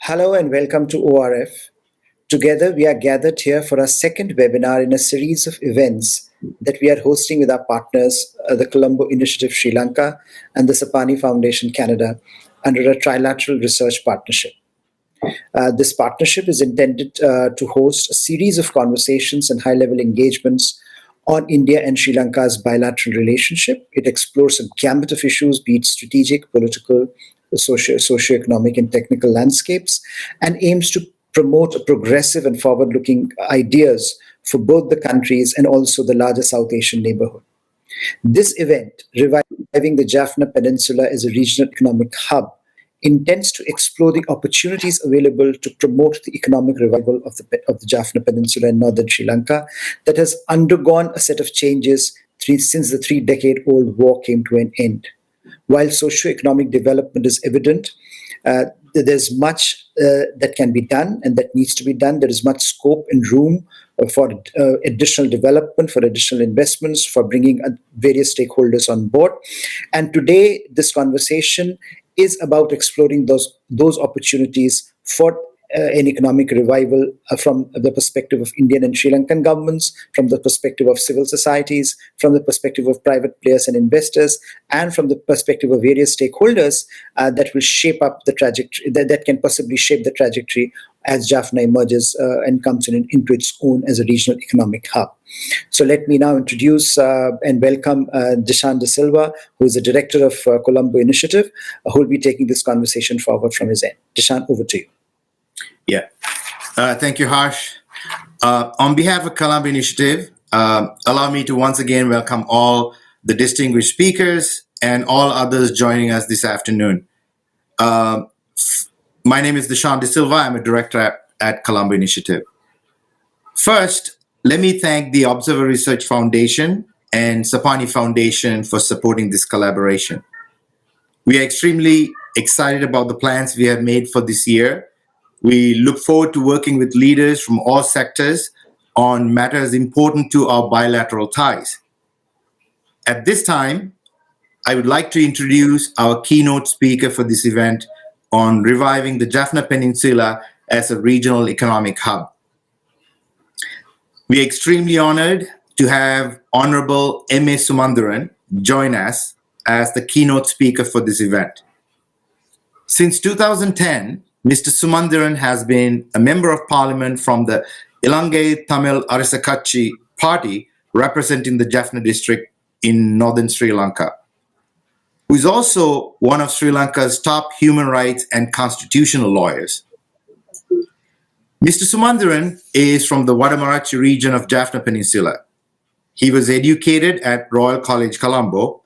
Hello and welcome to ORF. Together, we are gathered here for our second webinar in a series of events that we are hosting with our partners, the Colombo Initiative Sri Lanka and the Sapani Foundation Canada, under a trilateral research partnership. This partnership is intended to host a series of conversations and high-level engagements on India and Sri Lanka's bilateral relationship. It explores a gamut of issues, be it strategic, political, socio-economic, and technical landscapes, and aims to promote a progressive and forward-looking ideas for both the countries and also the larger South Asian neighborhood. This event, Reviving the Jaffna Peninsula as a Regional Economic Hub, intends to explore the opportunities available to promote the economic revival of the Jaffna Peninsula in northern Sri Lanka that has undergone a set of changes since the three-decade-old war came to an end. While socio-economic development is evident, there's much that can be done and that needs to be done. There is much scope and room for additional development, for additional investments, for bringing various stakeholders on board. And today, this conversation is about exploring those opportunities for an economic revival from the perspective of Indian and Sri Lankan governments, from the perspective of civil societies, from the perspective of private players and investors, and from the perspective of various stakeholders that will shape up the trajectory, that can possibly shape the trajectory as Jaffna emerges and comes into its own as a regional economic hub. So let me now introduce and welcome Deshan De Silva, who is the director of Colombo Initiative, who will be taking this conversation forward from his end. Deshan, over to you. Yeah. Thank you, Harsh. On behalf of Colombo Initiative, allow me to once again welcome all the distinguished speakers and all others joining us this afternoon. My name is Deshan De Silva. I'm a director at Colombo Initiative. First, let me thank the Observer Research Foundation and Sapani Foundation for supporting this collaboration. We are extremely excited about the plans we have made for this year. We look forward to working with leaders from all sectors on matters important to our bilateral ties. At this time, I would like to introduce our keynote speaker for this event on reviving the Jaffna Peninsula as a regional economic hub. We are extremely honored to have Honorable M.A. Sumandaran join us as the keynote speaker for this event. Since 2010, Mr. Sumandaran has been a member of parliament from the Ilangai Tamil Arisakatchi party representing the Jaffna district in northern Sri Lanka, who is also one of Sri Lanka's top human rights and constitutional lawyers. Mr. Sumandaran is from the Vadamarachi region of Jaffna Peninsula. He was educated at Royal College Colombo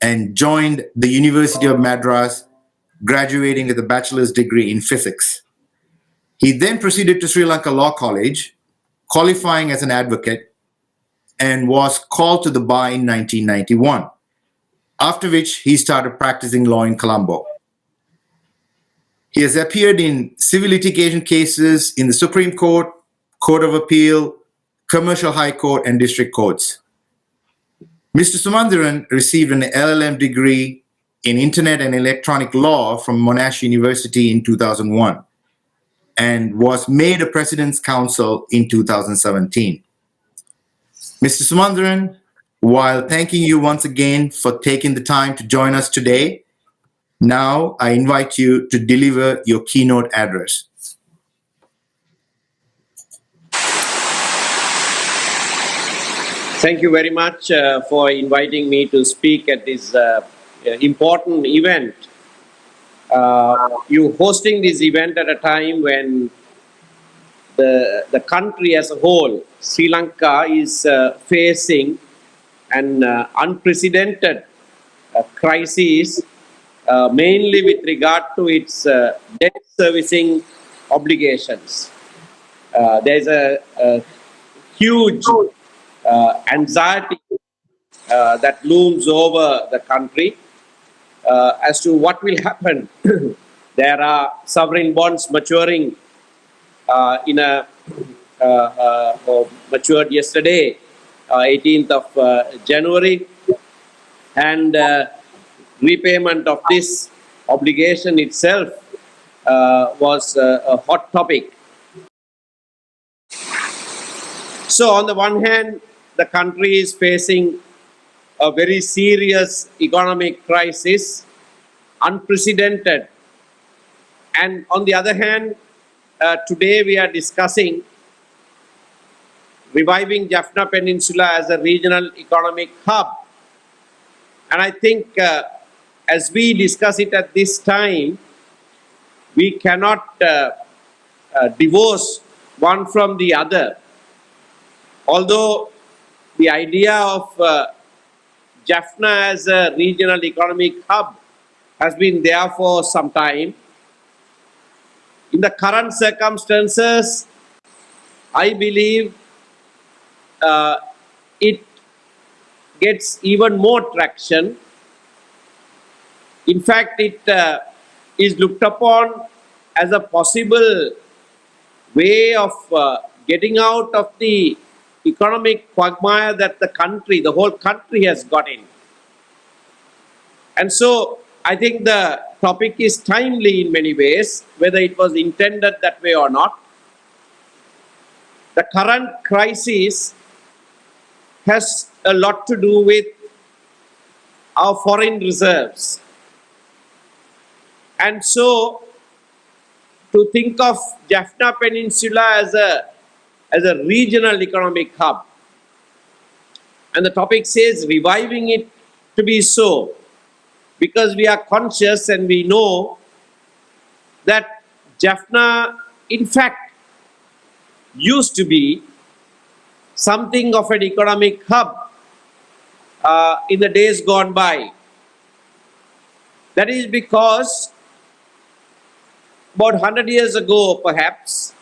and joined the University of Madras, graduating with a bachelor's degree in physics. He then proceeded to Sri Lanka Law College, qualifying as an advocate, and was called to the bar in 1991, after which he started practicing law in Colombo. He has appeared in civil litigation cases in the Supreme Court, Court of Appeal, Commercial High Court, and District Courts. Mr. Sumandaran received an LLM degree in Internet and Electronic Law from Monash University in 2001 and was made a President's Counsel in 2017. Mr. Sumandaran, while thanking you once again for taking the time to join us today, now I invite you to deliver your keynote address. Thank you very much for inviting me to speak at this important event. You hosting this event at a time when the country as a whole, Sri Lanka, is facing an unprecedented crisis, mainly with regard to its debt servicing obligations. There's a huge anxiety that looms over the country as to what will happen. There are sovereign bonds maturing matured yesterday, 18th of January, and repayment of this obligation itself was a hot topic. So, on the one hand, the country is facing a very serious economic crisis, unprecedented. And on the other hand, today we are discussing reviving Jaffna Peninsula as a regional economic hub. And I think as we discuss it at this time, we cannot divorce one from the other. Although the idea of Jaffna as a regional economic hub has been there for some time, in the current circumstances, I believe it gets even more traction. In fact, it is looked upon as a possible way of getting out of the economic quagmire that the whole country has got in. And so I think the topic is timely in many ways, whether it was intended that way or not. The current crisis has a lot to do with our foreign reserves. And so to think of Jaffna Peninsula as a regional economic hub, and the topic says reviving it to be so, because we are conscious and we know that Jaffna in fact used to be something of an economic hub in the days gone by. That is because about 100 years ago, perhaps,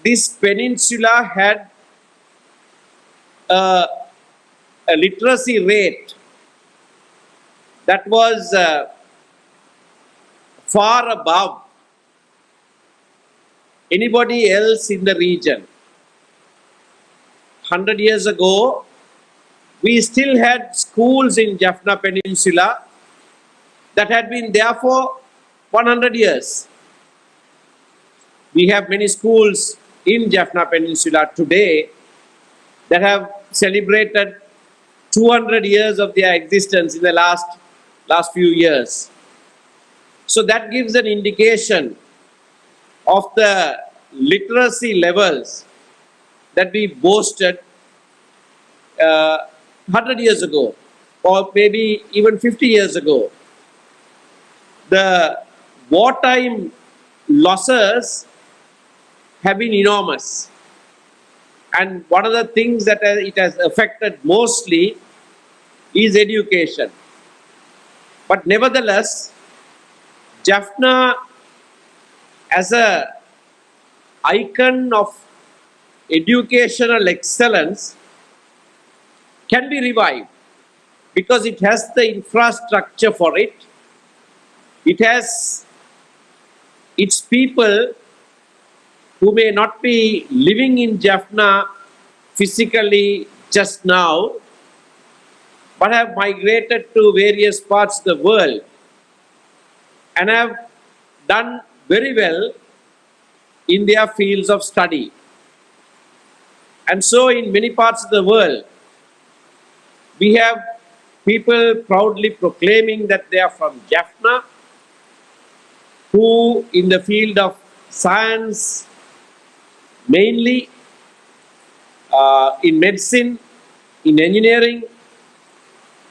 this peninsula had a literacy rate that was far above anybody else in the region. 100 years ago, we still had schools in Jaffna Peninsula that had been there for 100 years. We have many schools in Jaffna Peninsula today that have celebrated 200 years of their existence in the last few years. So that gives an indication of the literacy levels that we boasted 100 years ago, or maybe even 50 years ago. The wartime losses have been enormous. And one of the things that it has affected mostly is education. But nevertheless, Jaffna as an icon of educational excellence can be revived because it has the infrastructure for it. It has its people who may not be living in Jaffna physically just now, but have migrated to various parts of the world and have done very well in their fields of study. And so in many parts of the world, we have people proudly proclaiming that they are from Jaffna, who in the field of science, mainly in medicine, in engineering,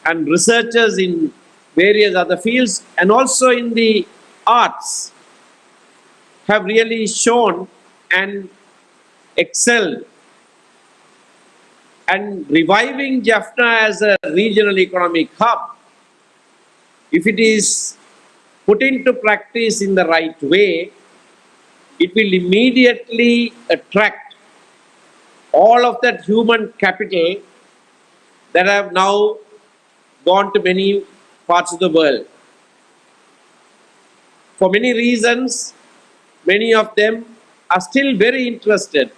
and researchers in various other fields, and also in the arts, have really shown and excelled. And reviving Jaffna as a regional economic hub, if it is put into practice in the right way, it will immediately attract all of that human capital that have now gone to many parts of the world. For many reasons, many of them are still very interested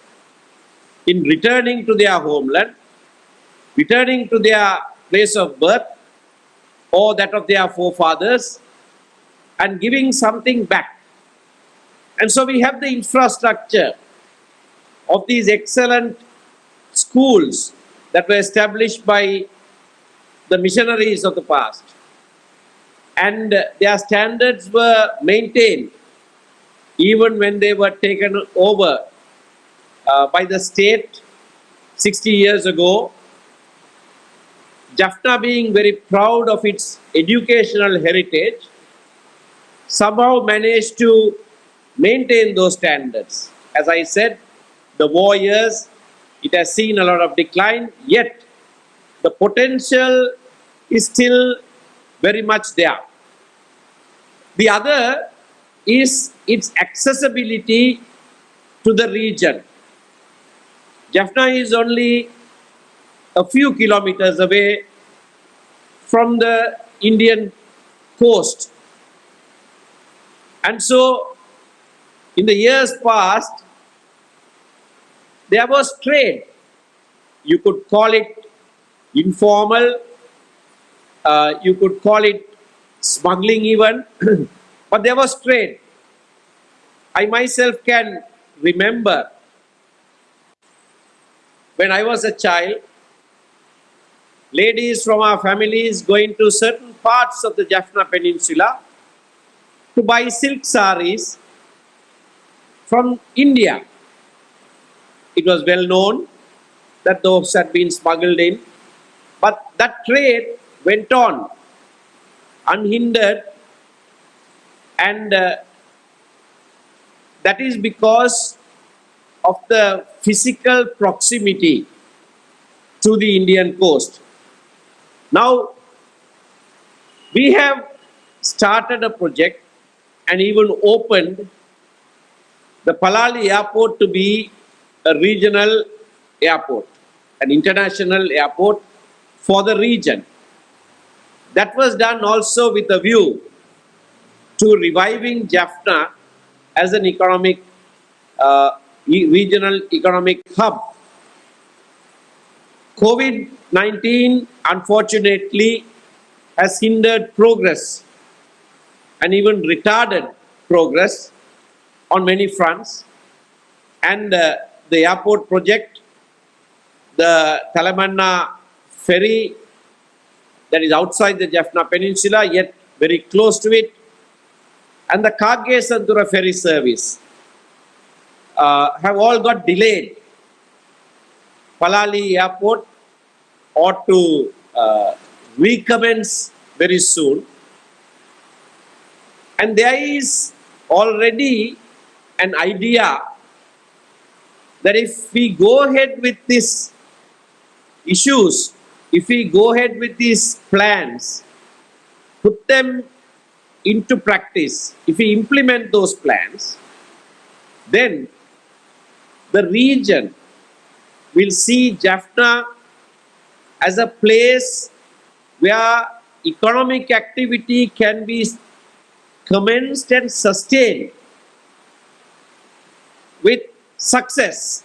in returning to their homeland, returning to their place of birth or that of their forefathers, and giving something back. And so we have the infrastructure of these excellent schools that were established by the missionaries of the past. And their standards were maintained even when they were taken over by the state 60 years ago. Jaffna, being very proud of its educational heritage, somehow managed to maintain those standards. As I said, the war years, it has seen a lot of decline, yet the potential is still very much there. The other is its accessibility to the region. Jaffna is only a few kilometers away from the Indian coast. And so, in the years past, there was trade. You could call it informal, you could call it smuggling even, but there was trade. I myself can remember when I was a child, ladies from our families going to certain parts of the Jaffna Peninsula to buy silk saris from India. It was well known that those had been smuggled in, but that trade went on unhindered, and that is because of the physical proximity to the Indian coast. Now, we have started a project and even opened the Palali airport to be a regional airport, an international airport for the region. That was done also with a view to reviving Jaffna as an economic, regional economic hub. COVID-19, unfortunately, has hindered progress and even retarded progress on many fronts. And the airport project, the Talamanna ferry that is outside the Jaffna Peninsula, yet very close to it, and the Kage Santura ferry service have all got delayed. Palali airport ought to recommence very soon. And there is already an idea that if we go ahead with these issues, if we go ahead with these plans, put them into practice, if we implement those plans, then the region will see Jaffna as a place where economic activity can be commenced and sustained with success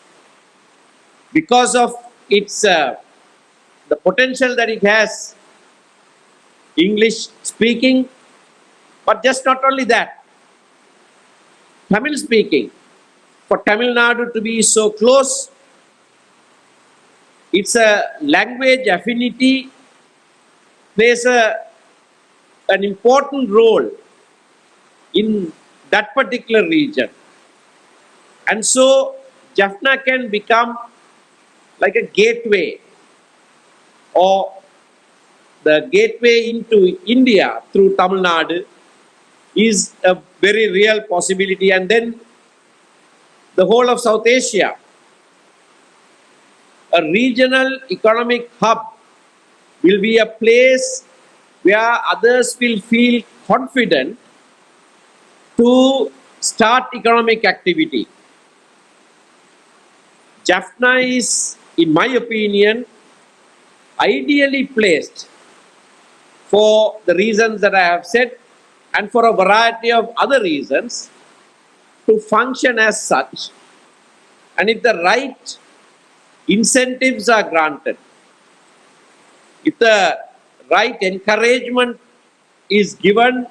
because of its the potential that it has, English speaking, but just not only that, Tamil speaking. For Tamil Nadu to be so close, it's a language affinity plays an important role in that particular region. And so Jaffna can become like a gateway, or the gateway into India through Tamil Nadu is a very real possibility. And then the whole of South Asia, a regional economic hub, will be a place where others will feel confident to start economic activity. Jaffna is, in my opinion, ideally placed for the reasons that I have said and for a variety of other reasons to function as such. And if the right incentives are granted, if the right encouragement is given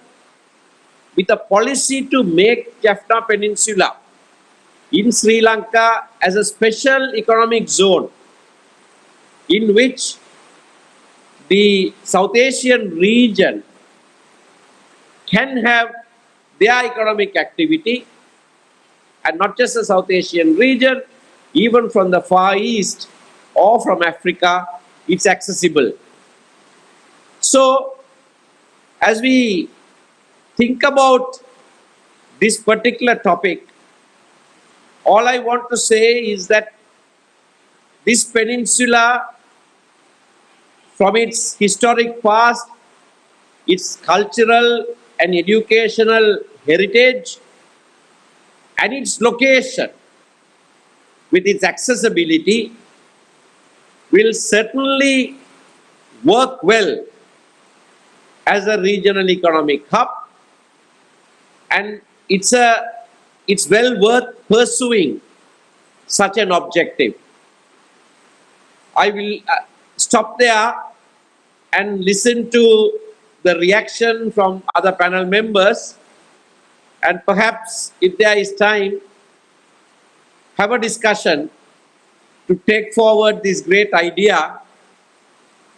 with a policy to make Jaffna Peninsula in Sri Lanka as a special economic zone in which the South Asian region can have their economic activity, and not just the South Asian region, even from the Far East or from Africa, it's accessible. So, as we think about this particular topic, all I want to say is that this peninsula, from its historic past, its cultural and educational heritage, and its location with its accessibility, will certainly work well as a regional economic hub, and it's well worth pursuing such an objective. I will stop there and listen to the reaction from other panel members, and perhaps if there is time, have a discussion to take forward this great idea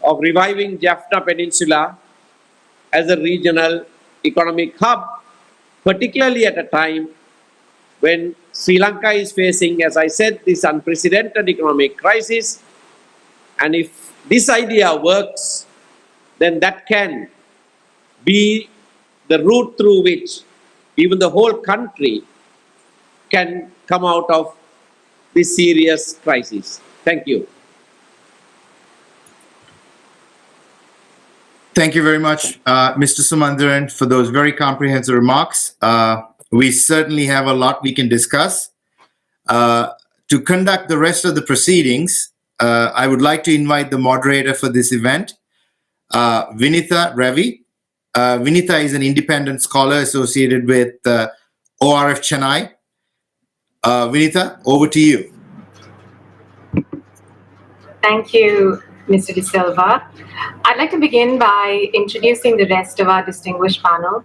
of reviving Jaffna Peninsula as a regional economic hub, particularly at a time when Sri Lanka is facing, as I said, this unprecedented economic crisis. And if this idea works, then that can be the route through which even the whole country can come out of this serious crisis. Thank you. Thank you very much, Mr. Sumandran, for those very comprehensive remarks. We certainly have a lot we can discuss. To conduct the rest of the proceedings, I would like to invite the moderator for this event, Vinitha Ravi. Vinitha is an independent scholar associated with ORF Chennai. Vinitha, over to you. Thank you, Mr. De Silva. I'd like to begin by introducing the rest of our distinguished panel.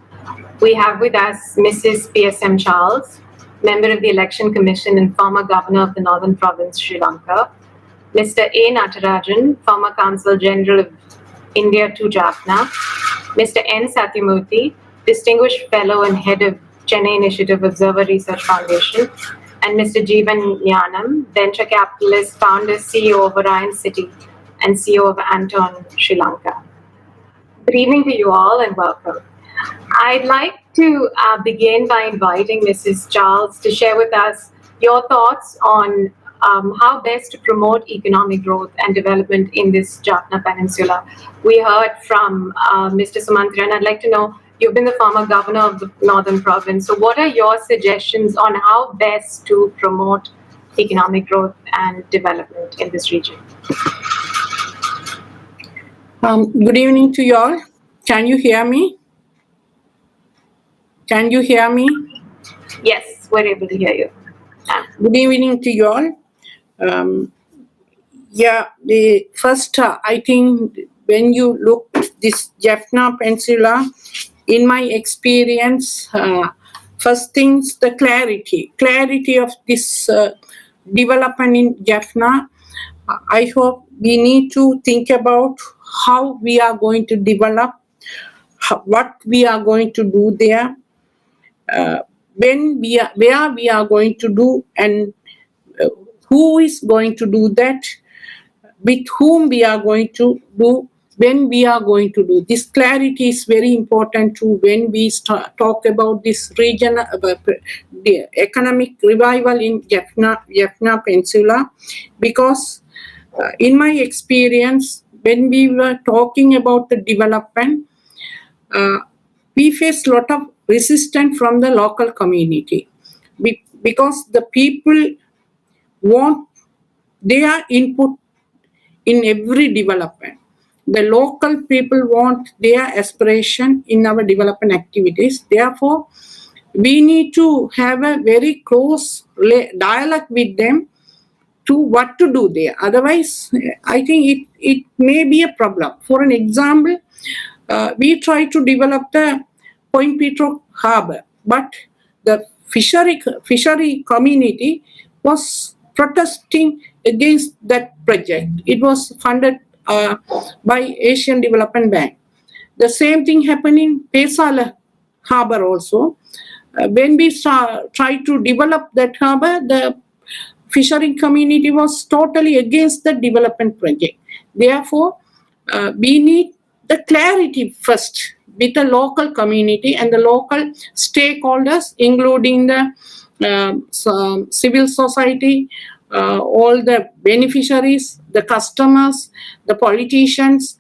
We have with us Mrs. P.S.M. Charles, member of the Election Commission and former governor of the Northern Province, Sri Lanka. Mr. A. Natarajan, former Consul General of India to Jaffna. Mr. N. Satyamurthy, distinguished fellow and head of Chennai Initiative Observer Research Foundation. And Mr. Jeevan Jnanam, venture capitalist, founder, CEO of Orion City, and CEO of Anton, Sri Lanka. Good evening to you all and welcome. I'd like to begin by inviting Mrs. Charles to share with us your thoughts on how best to promote economic growth and development in this Jaffna Peninsula. We heard from Mr. Sumandran. I'd like to know, you've been the former governor of the Northern Province. So what are your suggestions on how best to promote economic growth and development in this region? Good evening to you all. Can you hear me? Can you hear me? Yes, we're able to hear you. Good evening to you all. The first, I think when you look at this Jaffna Peninsula, in my experience, first things, the clarity of this development in Jaffna. I hope we need to think about how we are going to develop, what we are going to do there, where we are going to do, and who is going to do that, with whom we are going to do, when we are going to do. This clarity is very important too when we talk about this region, the economic revival in Jaffna Peninsula, because in my experience, when we were talking about the development, we faced a lot of resistance from the local community because the people want their input in every development. The local people want their aspiration in our development activities. Therefore, we need to have a very close dialogue with them to what to do there. Otherwise, I think it may be a problem. For an example, we try to develop the Coimbatore Harbour, but the fishery community was protesting against that project. It was funded by Asian Development Bank. The same thing happened in Pesala Harbour also. When we tried to develop that harbour, the fishery community was totally against the development project. Therefore, we need the clarity first with the local community and the local stakeholders, including the civil society, all the beneficiaries, the customers, the politicians,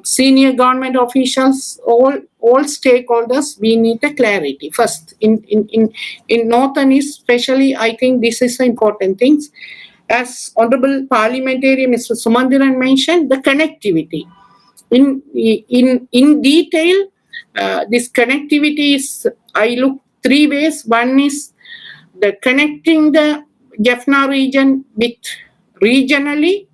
senior government officials, all stakeholders. We need the clarity first. In Northern East, especially, I think this is the important things. As Honorable Parliamentarian Mr. Sumandiran mentioned, the connectivity. In detail, this connectivity is, I look three ways. One is the connecting the Jaffna region with regionally,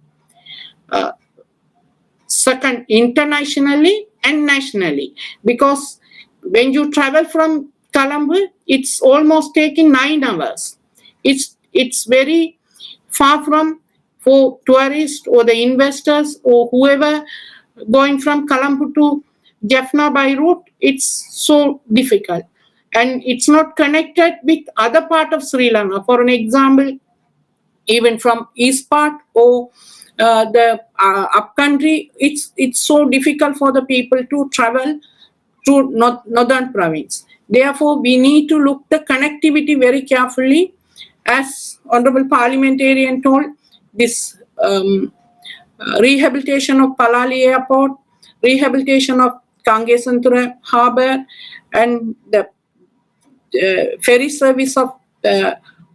second internationally and nationally, because when you travel from Colombo, it's almost taking 9 hours. It's very far from, for tourists or the investors or whoever going from Colombo to Jaffna by route. It's so difficult, and it's not connected with other part of Sri Lanka. For an example, even from east part or the upcountry, it's so difficult for the people to travel to northern province. Therefore, we need to look the connectivity very carefully. As Honorable Parliamentarian told, this rehabilitation of Palali Airport, rehabilitation of Kangesanthura Harbour, and the ferry service of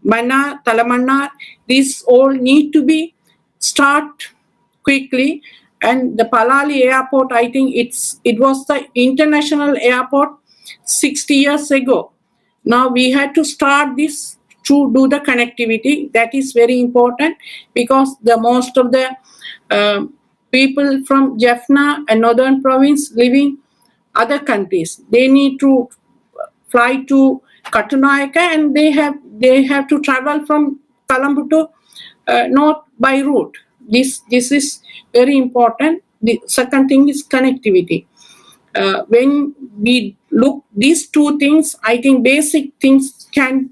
Mannar, Talamannar, these all need to be start quickly. And the Palali Airport, I think it was the international airport 60 years ago. Now we had to start this to do the connectivity. That is very important, because the most of the people from Jaffna and Northern Province living other countries, they need to fly to Katunayaka, and they have to travel from Colombo to north by route. This is very important. The second thing is connectivity. When we look these two things, I think basic things can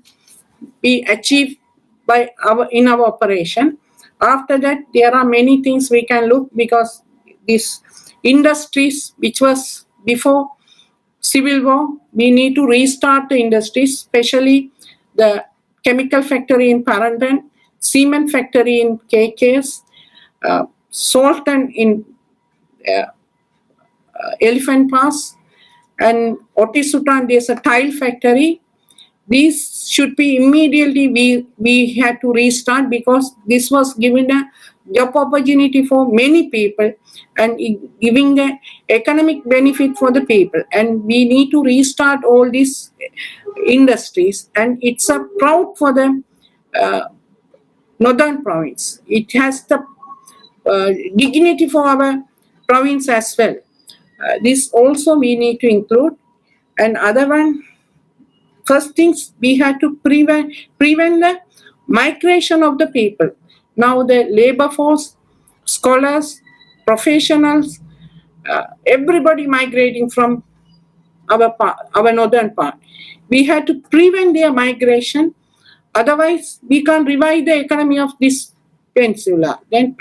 be achieved by in our operation. After that, there are many things we can look, because these industries which was before Civil War, we need to restart the industries, especially the chemical factory in Parantan, cement factory in KKS, Salton in Elephant Pass, and Otisutan, there's a tile factory. These should be immediately, we had to restart, because this was giving a job opportunity for many people and giving the economic benefit for the people. And we need to restart all these industries, and it's a proud for the Northern Province. It has the dignity for our province as well. This also we need to include. And other one, first things, we had to prevent the migration of the people. Now the labor force, scholars, professionals, everybody migrating from our northern part. We had to prevent their migration. Otherwise, we can't revive the economy of this peninsula. Then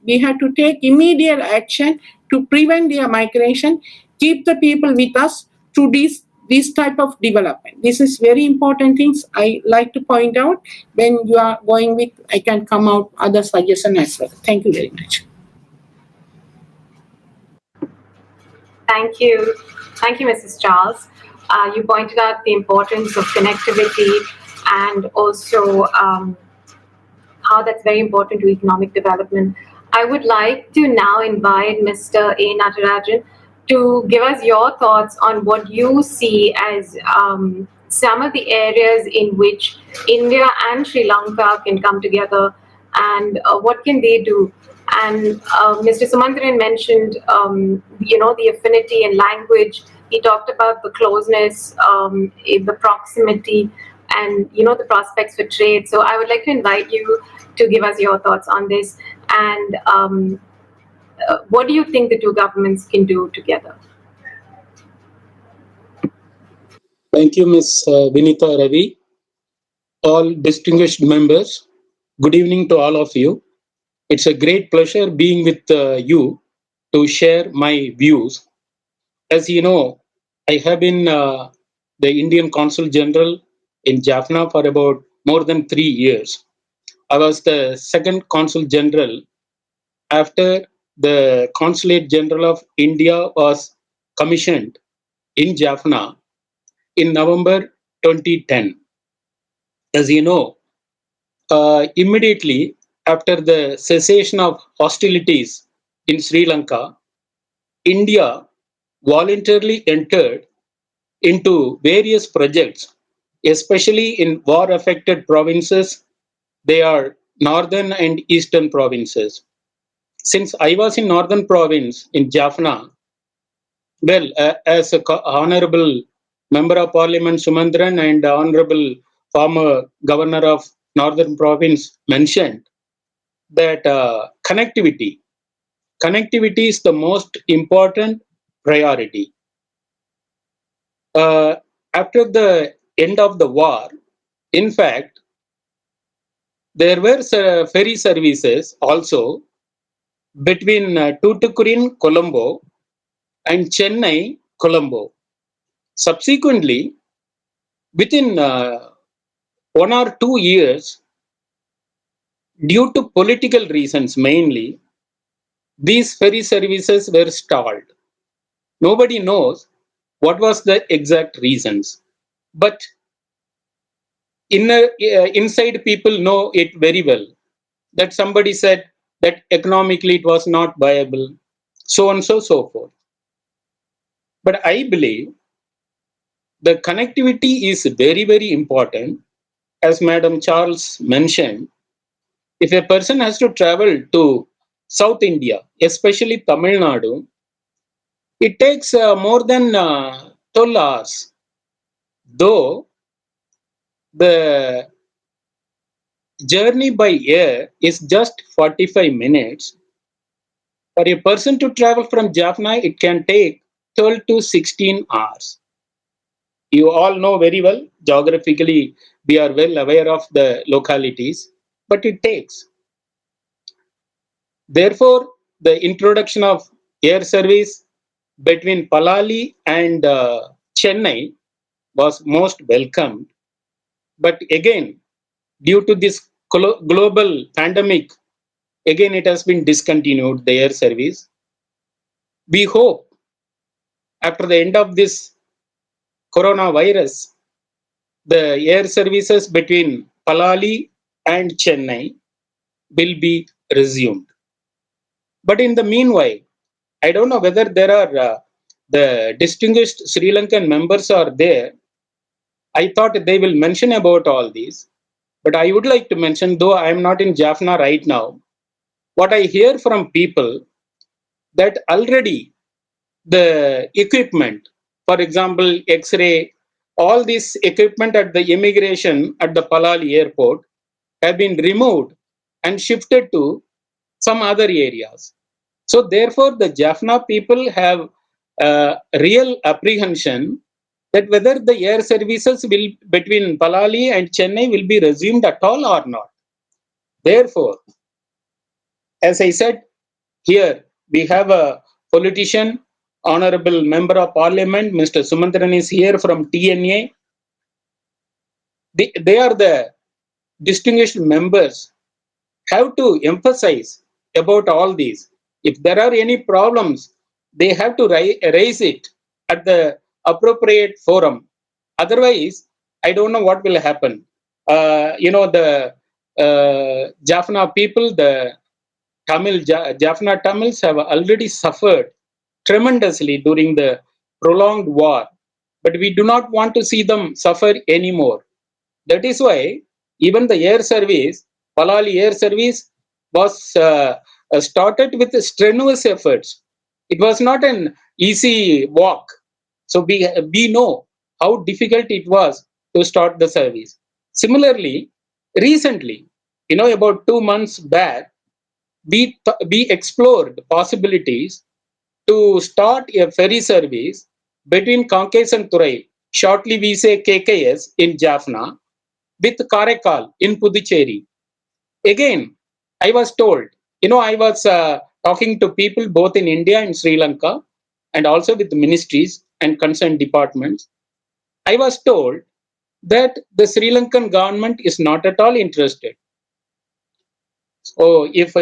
we had to take immediate action to prevent their migration, keep the people with us to this type of development. This is very important things I like to point out. When you are going with, I can come out other suggestion as well. Thank you very much. Thank you. Thank you, Mrs. Charles. You pointed out the importance of connectivity, and also how that's very important to economic development. I would like to now invite Mr. A. Natarajan to give us your thoughts on what you see as some of the areas in which India and Sri Lanka can come together, and what can they do. And Mr. Sumandaran mentioned, the affinity in language, he talked about the closeness, the proximity, and the prospects for trade. So I would like to invite you to give us your thoughts on this, and what do you think the two governments can do together? Thank you, Ms. Vinita Ravi. All distinguished members, good evening to all of you. It's a great pleasure being with you to share my views. As you know, I have been the Indian Consul General in Jaffna for about more than 3 years. I was the second Consul General after the Consulate General of India was commissioned in Jaffna in November 2010. As you know, immediately after the cessation of hostilities in Sri Lanka, India voluntarily entered into various projects, especially in war affected provinces. They are northern and eastern provinces. Since I was in northern province in Jaffna, well, as a honorable member of parliament Sumandran and honorable former governor of northern province mentioned, that connectivity is the most important priority. Uh, After the end of the war, in fact, there were ferry services also between Tuticorin, Colombo, and Chennai, Colombo. Subsequently, within 1 or 2 years, due to political reasons mainly, these ferry services were stalled. Nobody knows what was the exact reasons, but inside people know it very well, that somebody said that economically it was not viable, so on so forth. But I believe the connectivity is very important. As Madam Charles mentioned, if a person has to travel to South India, especially Tamil Nadu, it takes more than 12 hours, though the journey by air is just 45 minutes. For a person to travel from Jaffna, it can take 12 to 16 hours. You all know very well, geographically, we are well aware of the localities, but it takes. Therefore, the introduction of air service between Palali and Chennai was most welcomed. But again, due to this global pandemic, again it has been discontinued, the air service. We hope after the end of this coronavirus, the air services between Palali and Chennai will be resumed. But in the meanwhile, I don't know whether there are the distinguished Sri Lankan members are there. I thought they will mention about all these. But I would like to mention, though I am not in Jaffna right now, what I hear from people, that already the equipment, for example, X-ray, all this equipment at the immigration at the Palali airport have been removed and shifted to some other areas. So therefore, the Jaffna people have real apprehension that whether the air services will between Palali and Chennai will be resumed at all or not. Therefore, as I said, here we have a politician, honorable member of parliament, Mr. Sumantran is here from TNA. They are the distinguished members, have to emphasize about all these. If there are any problems, they have to raise it at the appropriate forum. Otherwise, I don't know what will happen. The Jaffna people, the Jaffna Tamils have already suffered tremendously during the prolonged war, but we do not want to see them suffer anymore. That is why even the air service, Palali air service, was started with strenuous efforts. It was not an easy walk. So we know how difficult it was to start the service. Similarly, recently, about 2 months back, we explored possibilities to start a ferry service between Kankes and Thurai, shortly we say KKS in Jaffna, with Karaikal in Puducherry. Again, I was told, I was talking to people both in India and Sri Lanka, and also with ministries and concerned departments. I was told that the Sri Lankan government is not at all interested. So if,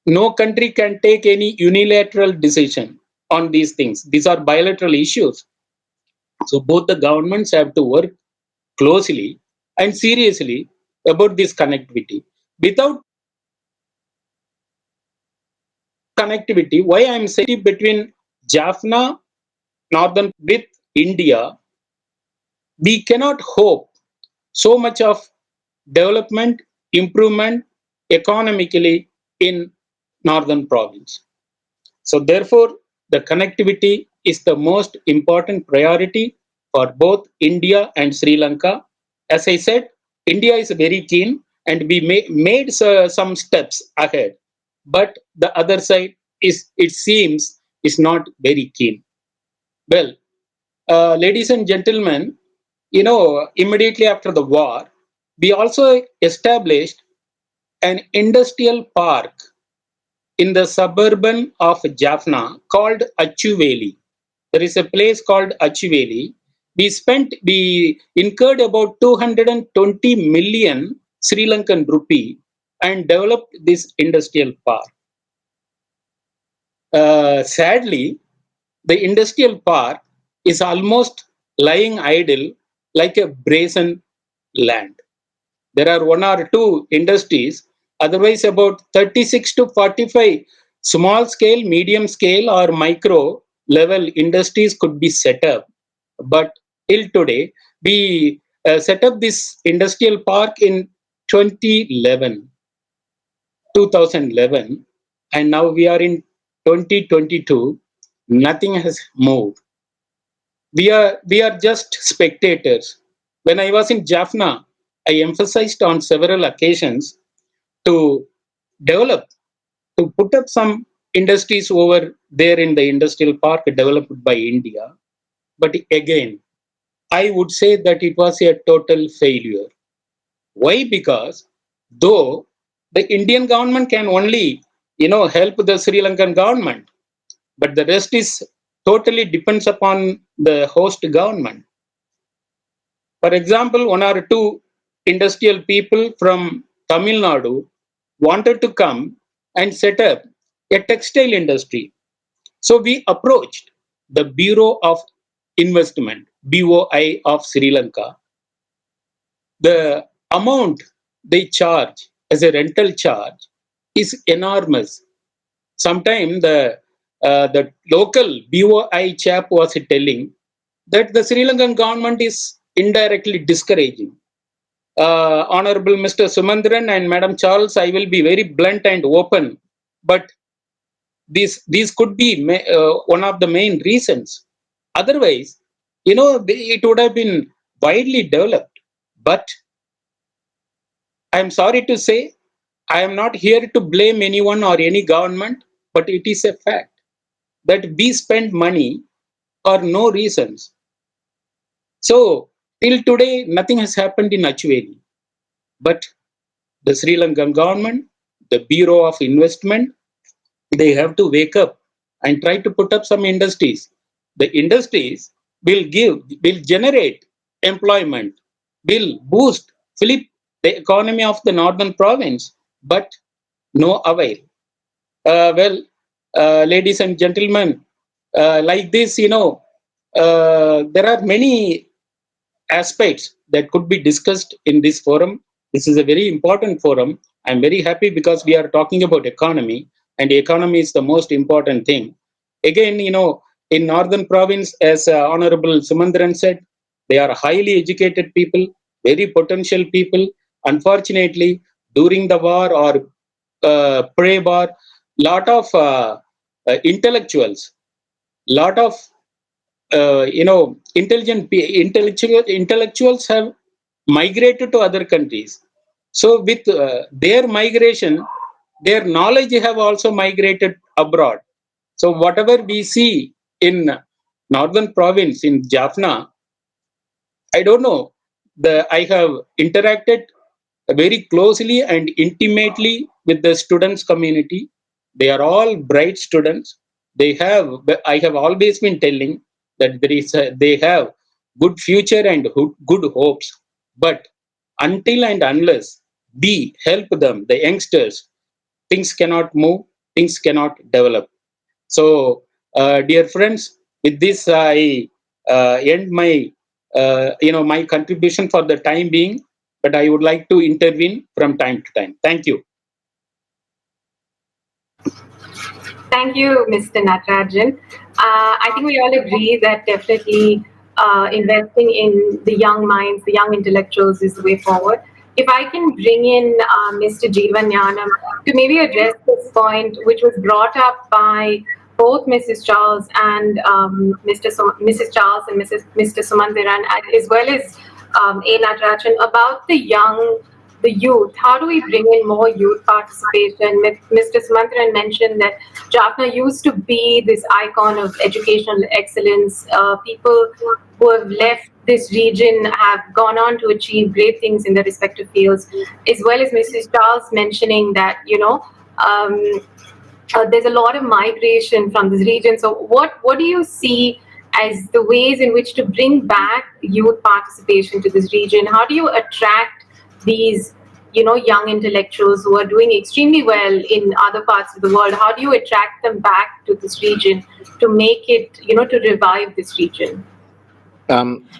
no country can take any unilateral decision on these things. These are bilateral issues. So both the governments have to work closely and seriously about this connectivity. Without connectivity, why I'm saying between Jaffna, Northern with India, we cannot hope so much of development, improvement economically in Northern province. So therefore, the connectivity is the most important priority for both India and Sri Lanka. As I said, India is very keen and we made some steps ahead, but the other side is, it seems, is not very keen. Well, ladies and gentlemen, immediately after the war, we also established an industrial park in the suburban of Jaffna called Achuveli. There is a place called Achuveli. We incurred about 220 million Sri Lankan rupee and developed this industrial park. Sadly, the industrial park is almost lying idle like a brazen land. There are one or two industries, otherwise about 36 to 45 small scale, medium scale or micro level industries could be set up. But till today, we set up this industrial park in 2011, 2011, and now we are in 2022. Nothing has moved. We are just spectators. When I was in Jaffna, I emphasized on several occasions to develop, to put up some industries over there in the industrial park developed by India. But again, I would say that it was a total failure. Why? Because though the Indian government can only help the Sri Lankan government, but the rest is totally depends upon the host government. For example, one or two industrial people from Tamil Nadu wanted to come and set up a textile industry. So we approached the Bureau of Investment, BOI of Sri Lanka. The amount they charge as a rental charge is enormous. Sometimes the local BOI chap was telling that the Sri Lankan government is indirectly discouraging. Honorable Mr. Sumandran and Madam Charles, I will be very blunt and open, but these could be one of the main reasons. Otherwise, it would have been widely developed. But I am sorry to say, I am not here to blame anyone or any government, but it is a fact that we spend money for no reasons. So till today, nothing has happened in Achuveli. But the Sri Lankan government, the Bureau of Investment, they have to wake up and try to put up some industries. The industries will generate employment, will boost, flip the economy of the northern province, but no avail. Ladies and gentlemen, like this, there are many aspects that could be discussed in this forum. This is a very important forum. I'm very happy because we are talking about economy, and economy is the most important thing. Again, in northern province, as Honorable Sumandran said, they are highly educated people, very potential people. Unfortunately, during the war or pre-war, lot of intellectuals, lot of intellectuals have migrated to other countries. So with their migration, their knowledge have also migrated abroad. So whatever we see in northern province in Jaffna, I don't know. I have interacted very closely and intimately with the students community. They are all bright students. They have. I have always been telling that they have good future and good hopes. But until and unless we help them, the youngsters, things cannot move. Things cannot develop. So, dear friends, with this I end my my contribution for the time being. But I would like to intervene from time to time. Thank you. Thank you, Mr. Natarajan. I think we all agree that definitely investing in the young minds, the young intellectuals is the way forward. If I can bring in Mr. Jeevan Jnanam to maybe address this point, which was brought up by both Mrs. Charles and Mrs. Charles and Mr. Sumandiran, as well as A. Natarajan, about the youth. How do we bring in more youth participation? Mr. Sumantran mentioned that Jaffna used to be this icon of educational excellence. People who have left this region have gone on to achieve great things in their respective fields, as well as Mrs. Charles mentioning that, there's a lot of migration from this region. So what do you see as the ways in which to bring back youth participation to this region? How do you attract these young intellectuals who are doing extremely well in other parts of the world? How do you attract them back to this region to make it, to revive this region?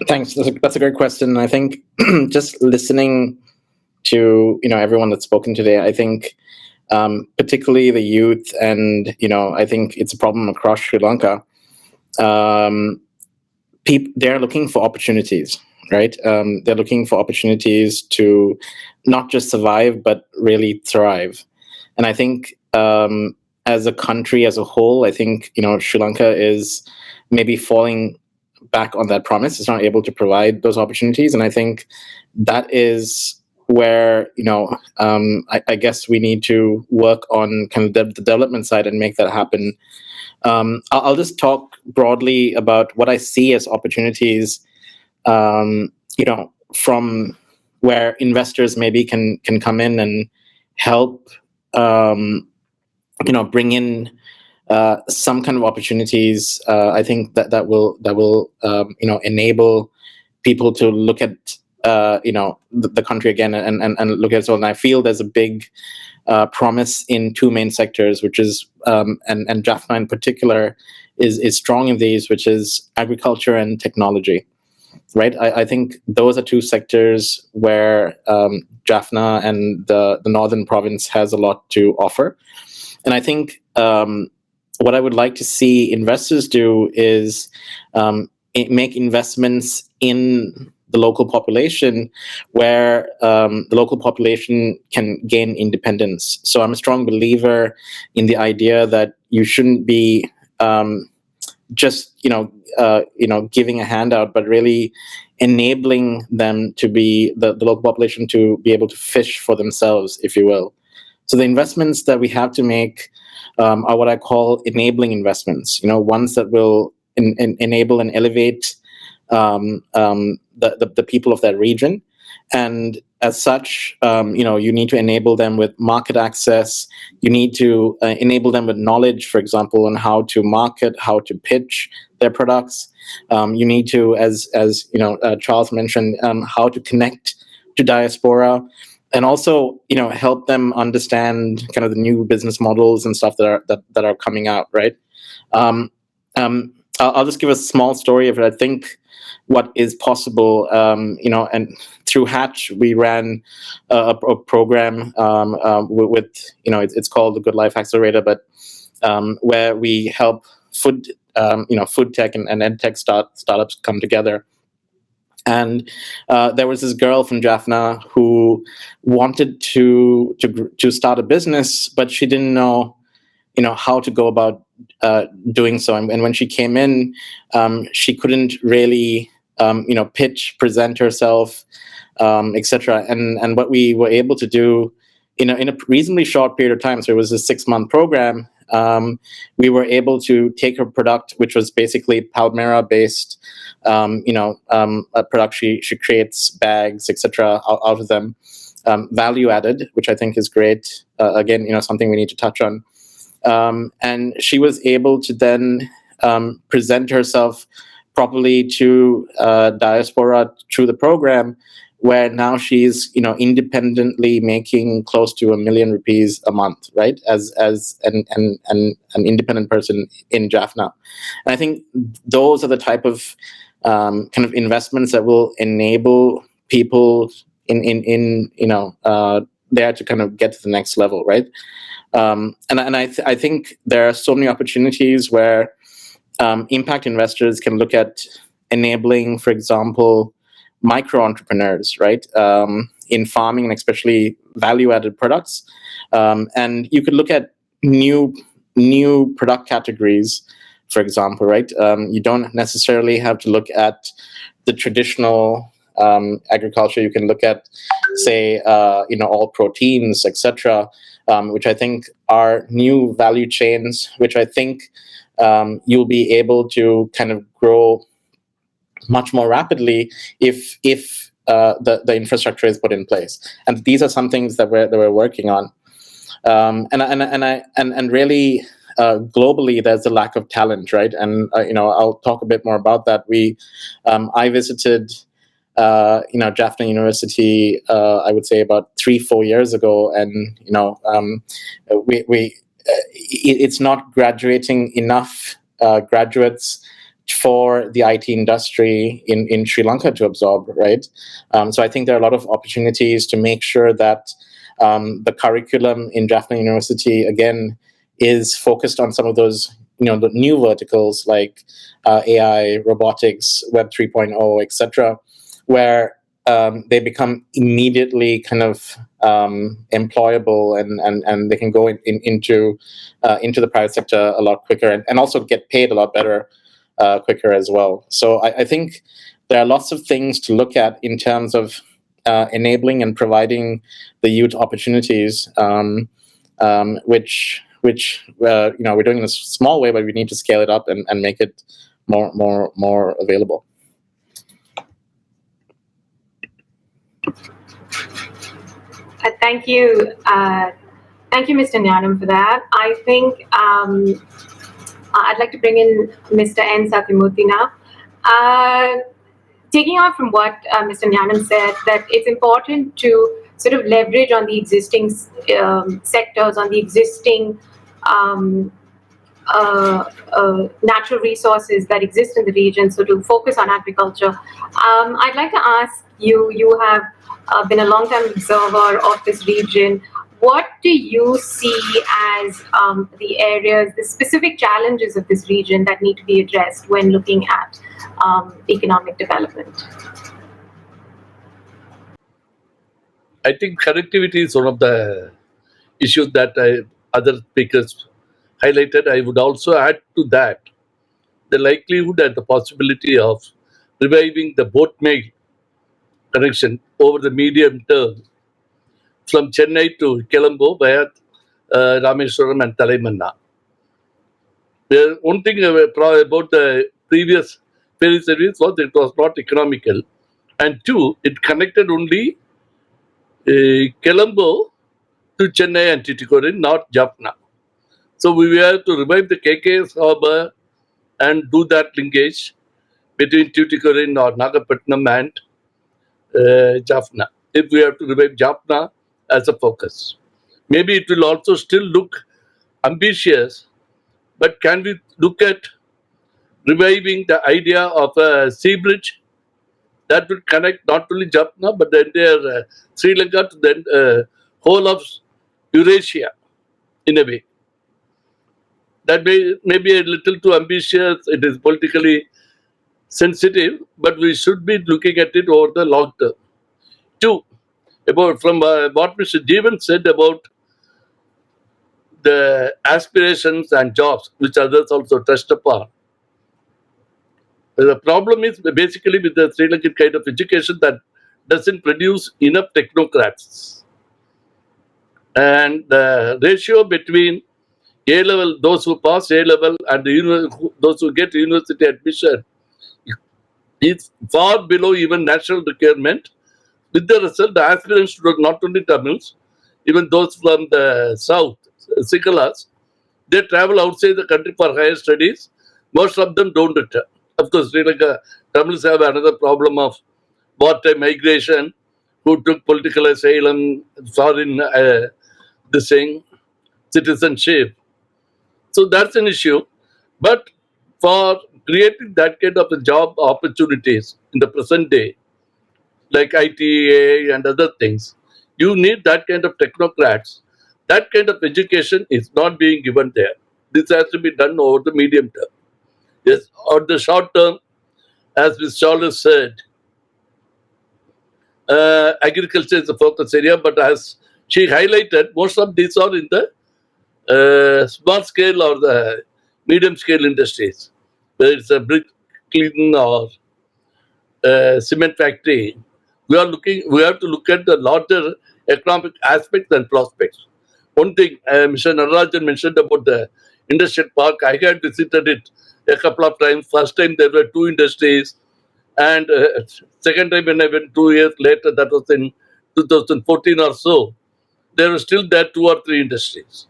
Thanks. That's a great question. I think just listening to everyone that's spoken today, I think particularly the youth, and I think it's a problem across Sri Lanka. They're looking for opportunities, right? They're looking for opportunities to not just survive but really thrive. And I think as a country as a whole, I think Sri Lanka is maybe falling back on that promise. It's not able to provide those opportunities, and I think that is where I guess we need to work on kind of the development side and make that happen. I'll just talk broadly about what I see as opportunities, from where investors maybe can come in and help, bring in some kind of opportunities. I think that will enable people to look at the country again and look at it. And I feel there's a big promise in two main sectors, which is and Jaffna in particular is strong in these, which is agriculture and technology. Right, I think those are two sectors where Jaffna and the northern province has a lot to offer. And I think what I would like to see investors do is make investments in the local population, where the local population can gain independence. So I'm a strong believer in the idea that you shouldn't be just giving a handout, but really enabling them to be the local population to be able to fish for themselves, if you will. So the investments that we have to make are what I call enabling investments. Ones that will enable and elevate the people of that region, and as such, you need to enable them with market access. You need to enable them with knowledge, for example, on how to market, how to pitch their products. You need to, as Charles mentioned, how to connect to diaspora, and also help them understand kind of the new business models and stuff that are coming out. Right. I'll just give a small story of it. I think what is possible, and through Hatch, we ran a program with it's called the Good Life Accelerator, but where we help food tech and ed tech startups come together. And there was this girl from Jaffna who wanted to start a business, but she didn't know how to go about doing so. And when she came in, she couldn't really, pitch, present herself, etc. And what we were able to do in a reasonably short period of time, so it was a 6-month program, we were able to take her product, which was basically Palmyra based, a product. She creates bags, etc. out of them, value added, which I think is great. Again, something we need to touch on. And she was able to then present herself properly to diaspora through the program, where now she's independently making close to ₹1 million a month, right? As an independent person in Jaffna. And I think those are the type of kind of investments that will enable people in there to kind of get to the next level, right? And I think there are so many opportunities where impact investors can look at enabling, for example, micro entrepreneurs, right, in farming and especially value-added products. And you could look at new product categories, for example, right? You don't necessarily have to look at the traditional agriculture. You can look at, say, all proteins, etc., which I think are new value chains, which I think you'll be able to kind of grow much more rapidly if the infrastructure is put in place. And these are some things that we're working on. And really, globally, there's a lack of talent, right? And I'll talk a bit more about that. I visited Jaffna University, I would say about 3-4 years ago, and it's not graduating enough graduates for the IT industry in Sri Lanka to absorb, right? So I think there are a lot of opportunities to make sure that the curriculum in Jaffna University, again, is focused on some of those, the new verticals like AI, robotics, Web 3.0, etc., where they become immediately kind of employable, and they can go into the private sector a lot quicker, and also get paid a lot better quicker as well. So I think there are lots of things to look at in terms of enabling and providing the youth opportunities, which we're doing in a small way, but we need to scale it up and make it more available. Thank you. Thank you, Mr. Nyanam, for that. I think I'd like to bring in Mr. N. Satyamurthy now. Taking off from what Mr. Nyanam said, that it's important to sort of leverage on the existing sectors, on the existing natural resources that exist in the region, so to focus on agriculture. I'd like to ask you, you have been a long-time observer of this region. What do you see as the areas, the specific challenges of this region that need to be addressed when looking at economic development? I think connectivity is one of the issues that other speakers highlighted. I would also add to that the likelihood and the possibility of reviving the boat mail connection over the medium term from Chennai to Colombo via Rameswaram and Talaimanna. One thing about the previous ferry service was it was not economical, and two, it connected only Colombo to Chennai and Tuticorin, not Jaffna. So we have to revive the KKS harbour and do that linkage between Tuticorin or Nagapattinam and Jaffna. If we have to revive Jaffna as a focus, maybe it will also still look ambitious, but can we look at reviving the idea of a sea bridge that will connect not only Jaffna but the entire Sri Lanka to the whole of Eurasia in a way? That may be a little too ambitious, it is politically sensitive, but we should be looking at it over the long term. Two, about from what Mr. Jeevan said about the aspirations and jobs, which others also touched upon. The problem is basically with the Sri Lankan kind of education that doesn't produce enough technocrats. And the ratio between A level, those who pass A level, and those who get university admission is far below even national requirement. With the result, the aspirants not only Tamils, even those from the south, Sikalas, they travel outside the country for higher studies. Most of them don't return. Of course, Sri Lanka Tamils have another problem of wartime migration, who took political asylum, foreign this thing, citizenship. So that's an issue. But for creating that kind of job opportunities in the present day, like ITA and other things, you need that kind of technocrats. That kind of education is not being given there. This has to be done over the medium term. Yes, or the short term, as Ms. Charles said, agriculture is the focus area, but as she highlighted, most of these are in the small scale or the medium scale industries, whether it's a brick cleaning or cement factory. We have to look at the larger economic aspects and prospects. One thing Mr. Narajan mentioned about the industrial park, I had visited it a couple of times. First time there were 2 industries, and second time when I went 2 years later, that was in 2014 or so, there were still there 2 or 3 industries.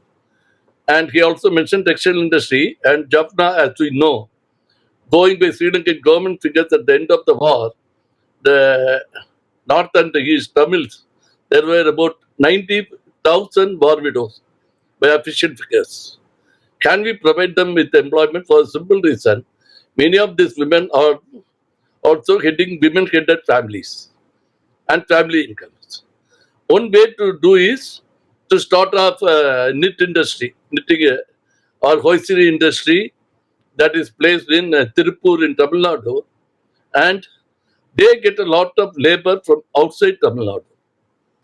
And he also mentioned textile industry and Jaffna, as we know, going by Sri Lankan government figures at the end of the war, the north and the east Tamils, there were about 90,000 war widows by official figures. Can we provide them with employment? For a simple reason, many of these women are also heading women-headed families and family incomes. One way to do is to start off knitting or hosiery industry that is placed in Tirupur in Tamil Nadu, and they get a lot of labor from outside Tamil Nadu,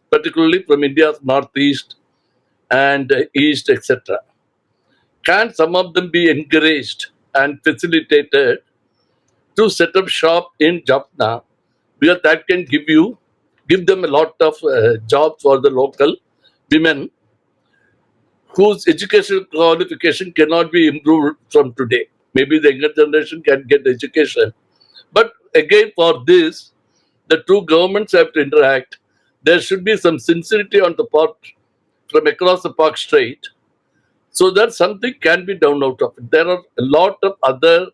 particularly from India's northeast and east, etc. Can some of them be encouraged and facilitated to set up shop in Jaffna, because that can give them a lot of jobs for the local women whose educational qualification cannot be improved from today. Maybe the younger generation can get education. But again, for this, the two governments have to interact. There should be some sincerity on the part from across the Park Strait, so that something can be done out of it. There are a lot of other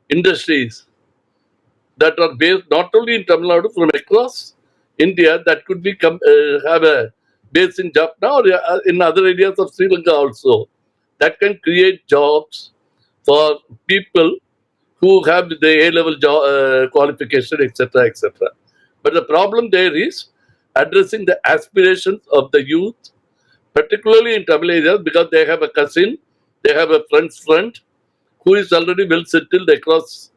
industries that are based not only in Tamil Nadu, from across India, that could be have a base in Jaffna or in other areas of Sri Lanka also, that can create jobs for people who have the A-level qualification, etc., etc. But the problem there is addressing the aspirations of the youth, particularly in Tamil areas, because they have a cousin, they have a friend's friend who is already well settled across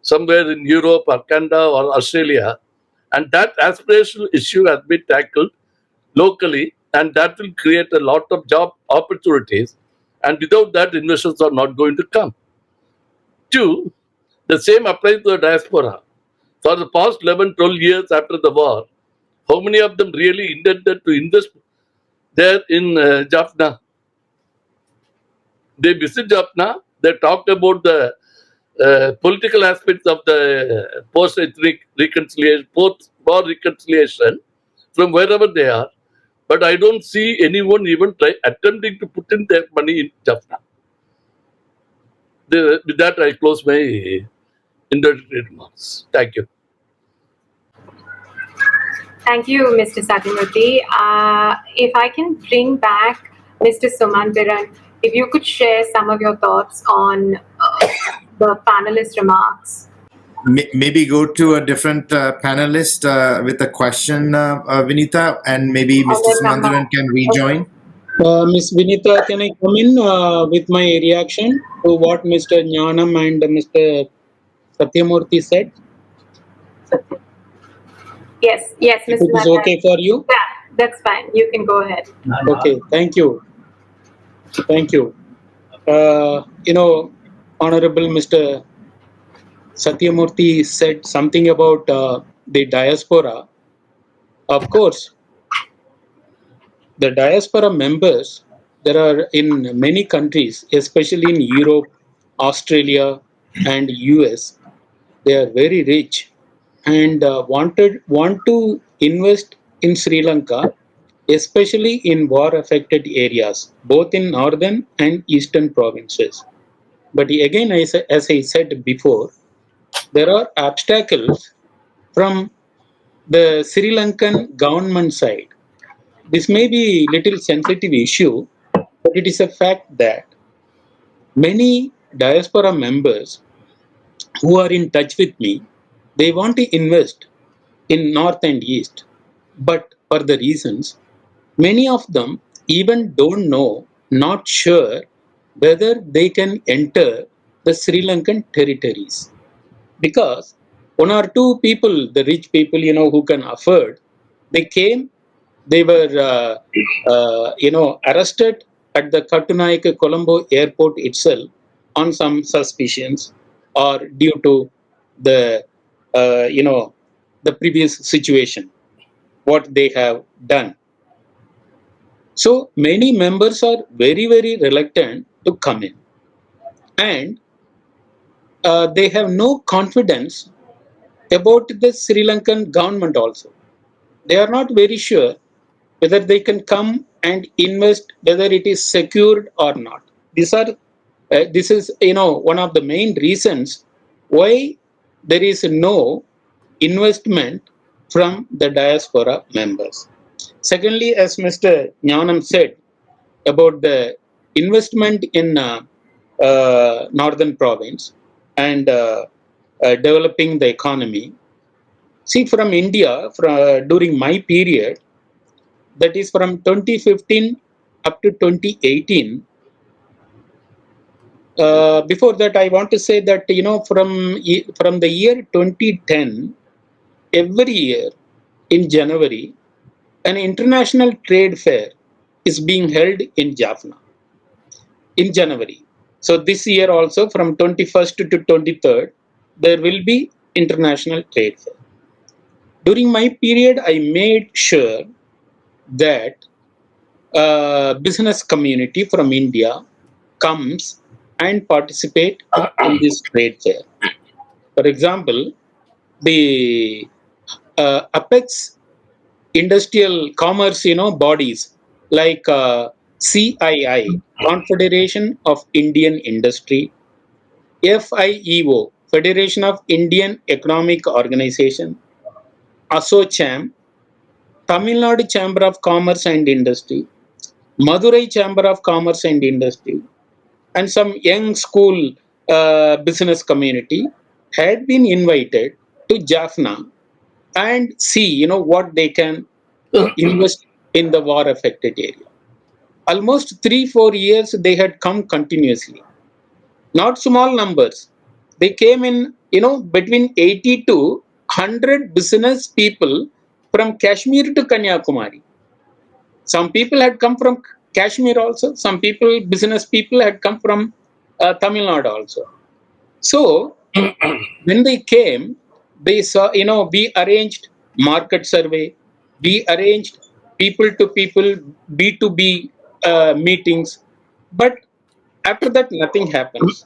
somewhere in Europe or Canada or Australia. And that aspirational issue has been tackled locally, and that will create a lot of job opportunities. And without that, investors are not going to come. 2, the same applies to the diaspora. For the past 11, 12 years after the war, how many of them really intended to invest there in Jaffna? They visit Jaffna, they talk about the political aspects of the post-ethnic reconciliation, post-war reconciliation from wherever they are. But I don't see anyone even attempting to put in their money in Jaffna. With that, I close my introductory remarks. Thank you. Thank you, Mr. Satyamurthy. If I can bring back Mr. Sumandiran, if you could share some of your thoughts on the panelist remarks. Maybe go to a different panelist with a question, Vinita, and maybe Mr. Sumandaran can rejoin. Ms. Vinita, can I come in with my reaction to what Mr. Jnanam and Mr. Satyamurthy said? Yes, If Mr. it is okay for you? Yeah, that's fine. You can go ahead. Okay, thank you. Thank you. Honorable Mr. Satyamurthy said something about the diaspora. Of course, the diaspora members, there are in many countries, especially in Europe, Australia, and US. They are very rich and want to invest in Sri Lanka, especially in war-affected areas, both in northern and eastern provinces. But again, as I said before, there are obstacles from the Sri Lankan government side. This may be little sensitive issue, but it is a fact that many diaspora members who are in touch with me, they want to invest in north and east, but for the reasons, many of them even don't know, not sure whether they can enter the Sri Lankan territories, because one or two people, the rich people, who can afford, they came, they were, arrested at the Kattunayake Colombo airport itself on some suspicions or due to the, the previous situation, what they have done. So many members are very, very reluctant to come in, and they have no confidence about the Sri Lankan government also. They are not very sure whether they can come and invest, whether it is secured or not. This is one of the main reasons why there is no investment from the diaspora members. Secondly, as Mr. Nyanam said about the investment in northern province and developing the economy. See, from India, during my period, that is from 2015 up to 2018. Before that, I want to say that from the year 2010, every year in January, an international trade fair is being held in Jaffna in January. So this year also, from 21st to 23rd, there will be international trade fair. During my period, I made sure that business community from India comes and participate in this trade fair. For example, the Apex industrial commerce, bodies like CII, Confederation of Indian Industry, FIEO, Federation of Indian Economic Organization, ASSOCHAM, Tamil Nadu Chamber of Commerce and Industry, Madurai Chamber of Commerce and Industry, and some young school business community had been invited to Jaffna and see, what they can invest in the war affected area. Almost 3-4 years they had come continuously. Not small numbers. They came in, between 80 to 100 business people from Kashmir to Kanyakumari. Some people had come from Kashmir also. Some people, business people, had come from Tamil Nadu also. So when they came, they saw, we arranged market survey, we arranged people to people, B2B meetings, but after that, nothing happens.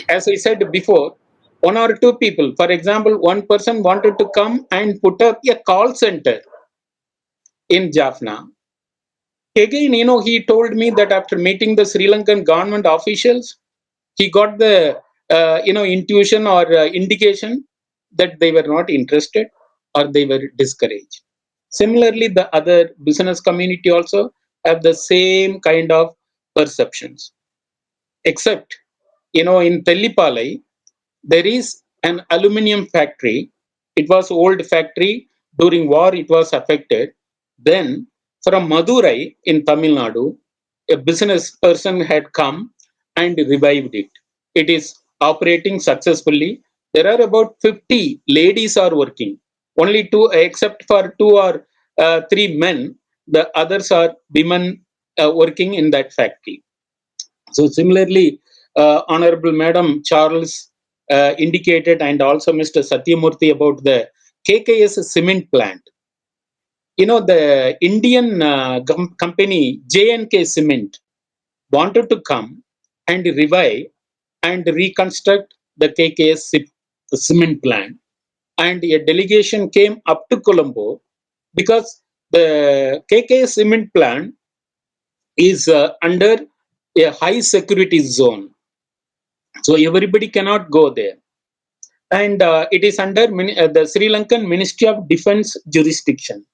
As I said before, one or two people, for example, one person wanted to come and put up a call center in Jaffna. Again, he told me that after meeting the Sri Lankan government officials, he got the intuition or indication that they were not interested or they were discouraged. Similarly, the other business community also have the same kind of perceptions, except in Tellipalai, there is an aluminium factory. It was old factory. During war, it was affected. Then from Madurai in Tamil Nadu, a business person had come and revived it. It is operating successfully. There are about 50 ladies are working. Only two, except for two or three men, the others are women working in that factory. So similarly, Honorable Madam Charles indicated, and also Mr. Satyamurthy, about the KKS cement plant. The Indian company J&K Cement wanted to come and revive and reconstruct the KKS cement plant, and a delegation came up to Colombo because the KKS cement plant is under a high security zone, so everybody cannot go there, and it is under the Sri Lankan Ministry of Defence jurisdiction,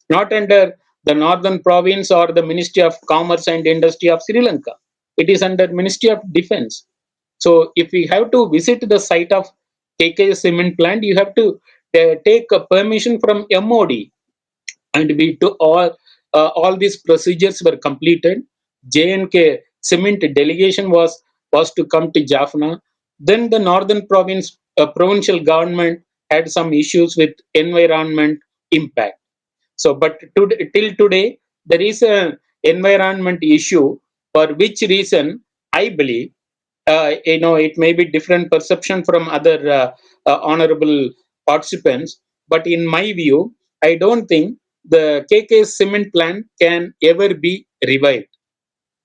not under the Northern Province or the Ministry of Commerce and Industry of Sri Lanka. It is under Ministry of Defence. So if we have to visit the site of KK cement plant, you have to take a permission from MOD, and we to all these procedures were completed. J&K cement delegation was to come to Jaffna. Then the Northern Province provincial government had some issues with environment impact. So, but till today, there is an environment issue, for which reason I believe, it may be different perception from other honorable participants, but in my view, I don't think the KK cement plant can ever be revived,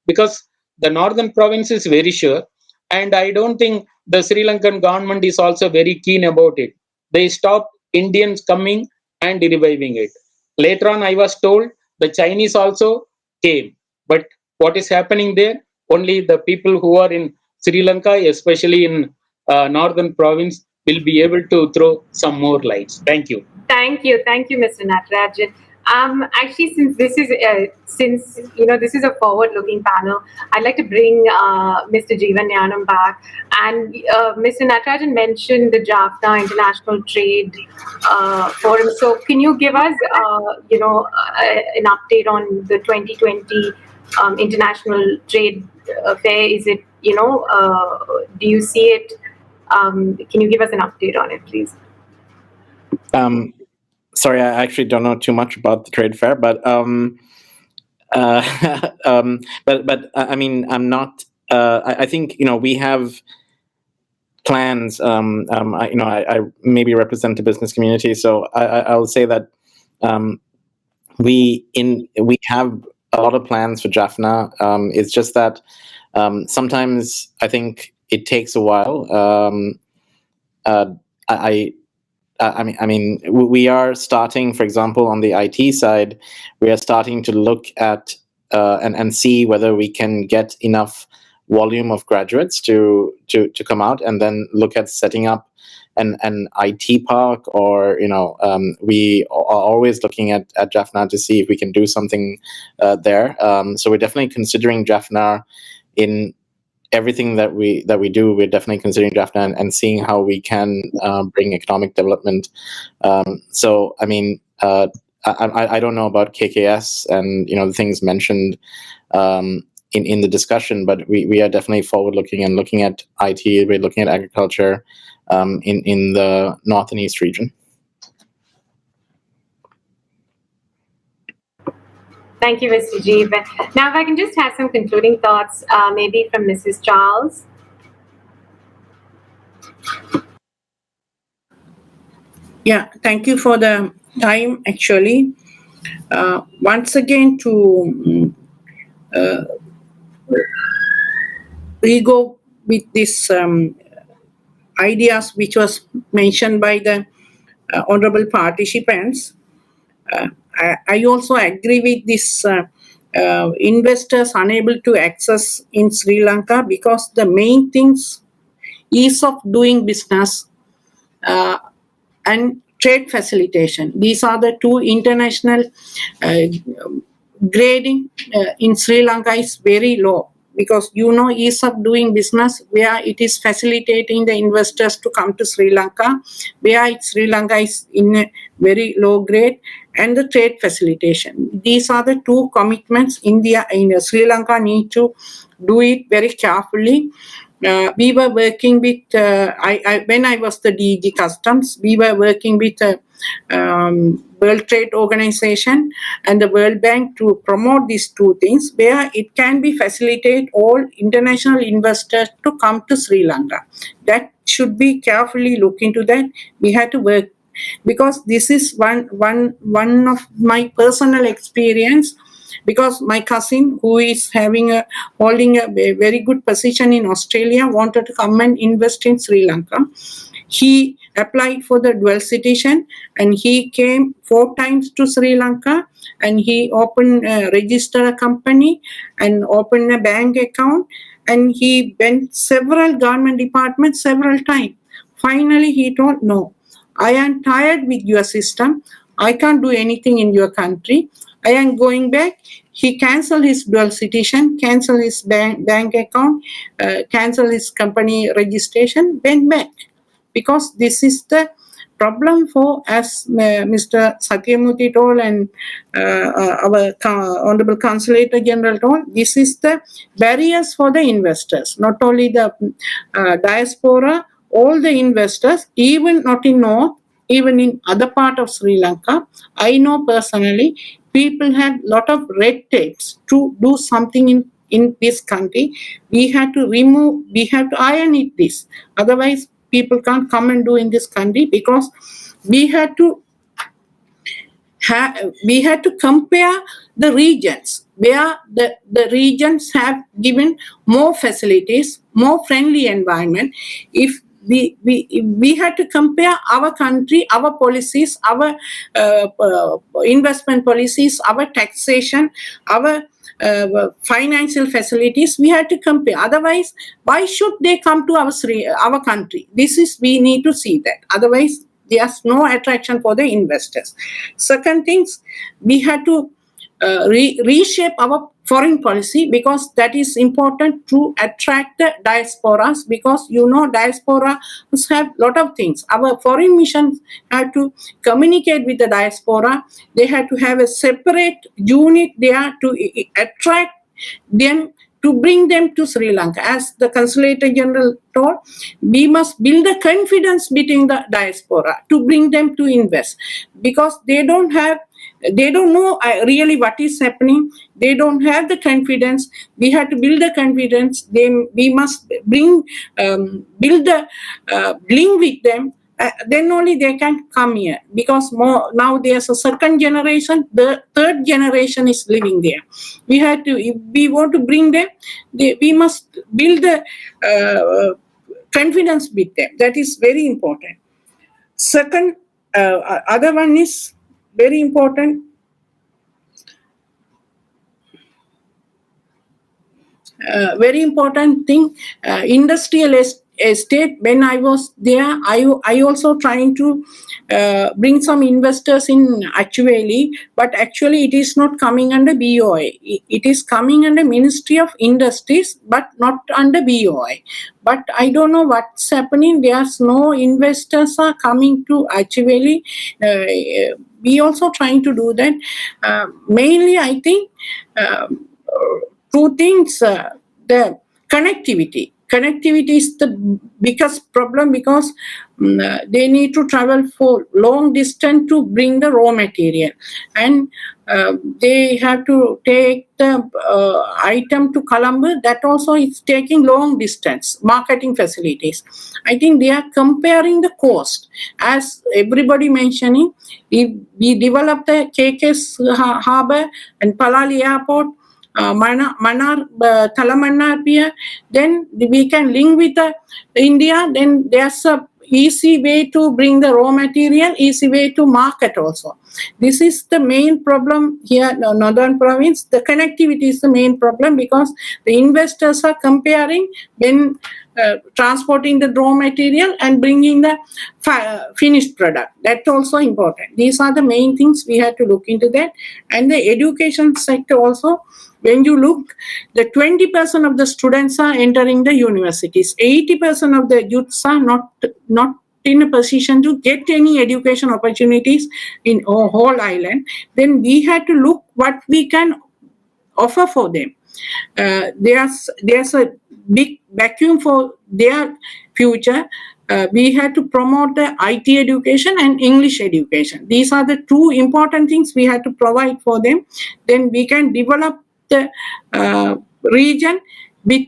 because the Northern Province is very sure, and I don't think the Sri Lankan government is also very keen about it. They stopped Indians coming and reviving it. Later on, I was told the Chinese also came, but what is happening there? Only the people who are in Sri Lanka, especially in Northern Province, will be able to throw some more lights. Thank you. Thank you, Mr. Natarajan. Actually, since this is a forward-looking panel, I'd like to bring Mr. Jeevan back. And Mr. Natarajan mentioned the Jaffna International Trade Forum. So, can you give us, an update on the 2020 International Trade Fair? Is it, do you see it? Can you give us an update on it, please? Sorry, I actually don't know too much about the trade fair, but but I mean, I'm not. I think we have plans. I maybe represent the business community, so I'll say that we have a lot of plans for Jaffna. It's just that sometimes I think it takes a while. I mean, we are starting, for example, on the IT side, we are starting to look at and see whether we can get enough volume of graduates to come out, and then look at setting up an IT park, or we are always looking at Jaffna to see if we can do something there. So we're definitely considering Jaffna in everything that we do. We're definitely considering Jaffna and seeing how we can bring economic development. So I mean, I don't know about KKS and the things mentioned in the discussion, but we are definitely forward looking and looking at IT. We're looking at agriculture in the North and East region. Thank you, Mr. Jeev. Now, if I can just have some concluding thoughts, maybe from Mrs. Charles. Yeah, thank you for the time, actually. Once again, to we go with these ideas which was mentioned by the honorable participants. I also agree with this investors unable to access in Sri Lanka, because the main things ease of doing business and trade facilitation. These are the two international grading in Sri Lanka is very low, because ease of doing business, where it is facilitating the investors to come to Sri Lanka, where Sri Lanka is in a very low grade, and the trade facilitation. These are the two commitments India and Sri Lanka need to do it very carefully. We were working with, when I was the DG Customs, we were working with World Trade Organization and the World Bank to promote these two things, where it can be facilitate all international investors to come to Sri Lanka. That should be carefully look into that. We have to work, because this is one of my personal experience, because my cousin, who is holding a very good position in Australia, wanted to come and invest in Sri Lanka. He applied for the dual citizen and he came 4 times to Sri Lanka, and he registered a company and opened a bank account, and he went several government departments several times. Finally, he told, no, I am tired with your system. I can't do anything in your country. I am going back. He cancelled his dual citizen, cancelled his bank account, cancelled his company registration, went back. Because this is the problem for, as Mr. Satyamurthy told and our Honorable Consulate General told, this is the barriers for the investors, not only the diaspora, all the investors, even not in North, even in other part of Sri Lanka. I know personally, people have lot of red tapes to do something in this country. We have to iron it this. Otherwise, people can't come and do in this country, because we had to compare the regions, where the regions have given more facilities, more friendly environment. If we had to compare our country, our policies, our investment policies, our taxation, our financial facilities, we had to compare. Otherwise, why should they come to our country? We need to see that. Otherwise, there's no attraction for the investors. Second things, we had to reshape our foreign policy, because that is important to attract the diasporas, because diaspora have a lot of things. Our foreign missions have to communicate with the diaspora. They have to have a separate unit there to attract them, to bring them to Sri Lanka. As the Consulate General told, we must build the confidence between the diaspora to bring them to invest, because they don't know really what is happening. They don't have the confidence. We have to build the confidence. We must build the link with them. Then only they can come here, because now there's a second generation, the third generation is living there. If we want to bring them, we must build the confidence with them. That is very important. Second, other one is very important. Very important thing, industrial estate. When I was there, I also trying to bring some investors in actually, but actually it is not coming under BOI. It is coming under Ministry of Industries, but not under BOI. But I don't know what's happening. There's no investors are coming to actually. We also trying to do that. Mainly, I think. Two things, the connectivity. Connectivity is the biggest problem, because they need to travel for long distance to bring the raw material, and they have to take the item to Colombo. That also is taking long distance, marketing facilities. I think they are comparing the cost. As everybody mentioning, if we develop the KK's harbour and Palali airport, Talamanar Pier, then we can link with India. Then there's a easy way to bring the raw material, easy way to market also. This is the main problem here in Northern Province. The connectivity is the main problem, because the investors are comparing when transporting the raw material and bringing the finished product. That's also important. These are the main things we have to look into that. And the education sector also, when you look, the 20% of the students are entering the universities. 80% of the youths are not in a position to get any education opportunities in a whole island. Then we have to look what we can offer for them. There's a big vacuum for their future. we had to promote the IT education and English education. These are the two important things we had to provide for them. Then we can develop the region with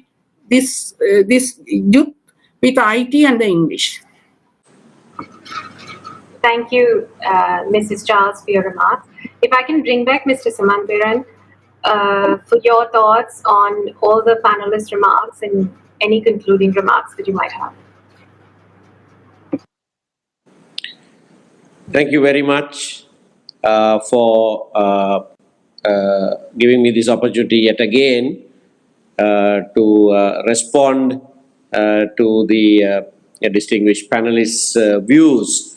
this youth with IT and the English. Thank you, Mrs. Charles, for your remarks. If I can bring back Mr. Samantiran for your thoughts on all the panelists' remarks and any concluding remarks that you might have. Thank you very much for giving me this opportunity yet again to respond to the distinguished panelists' views.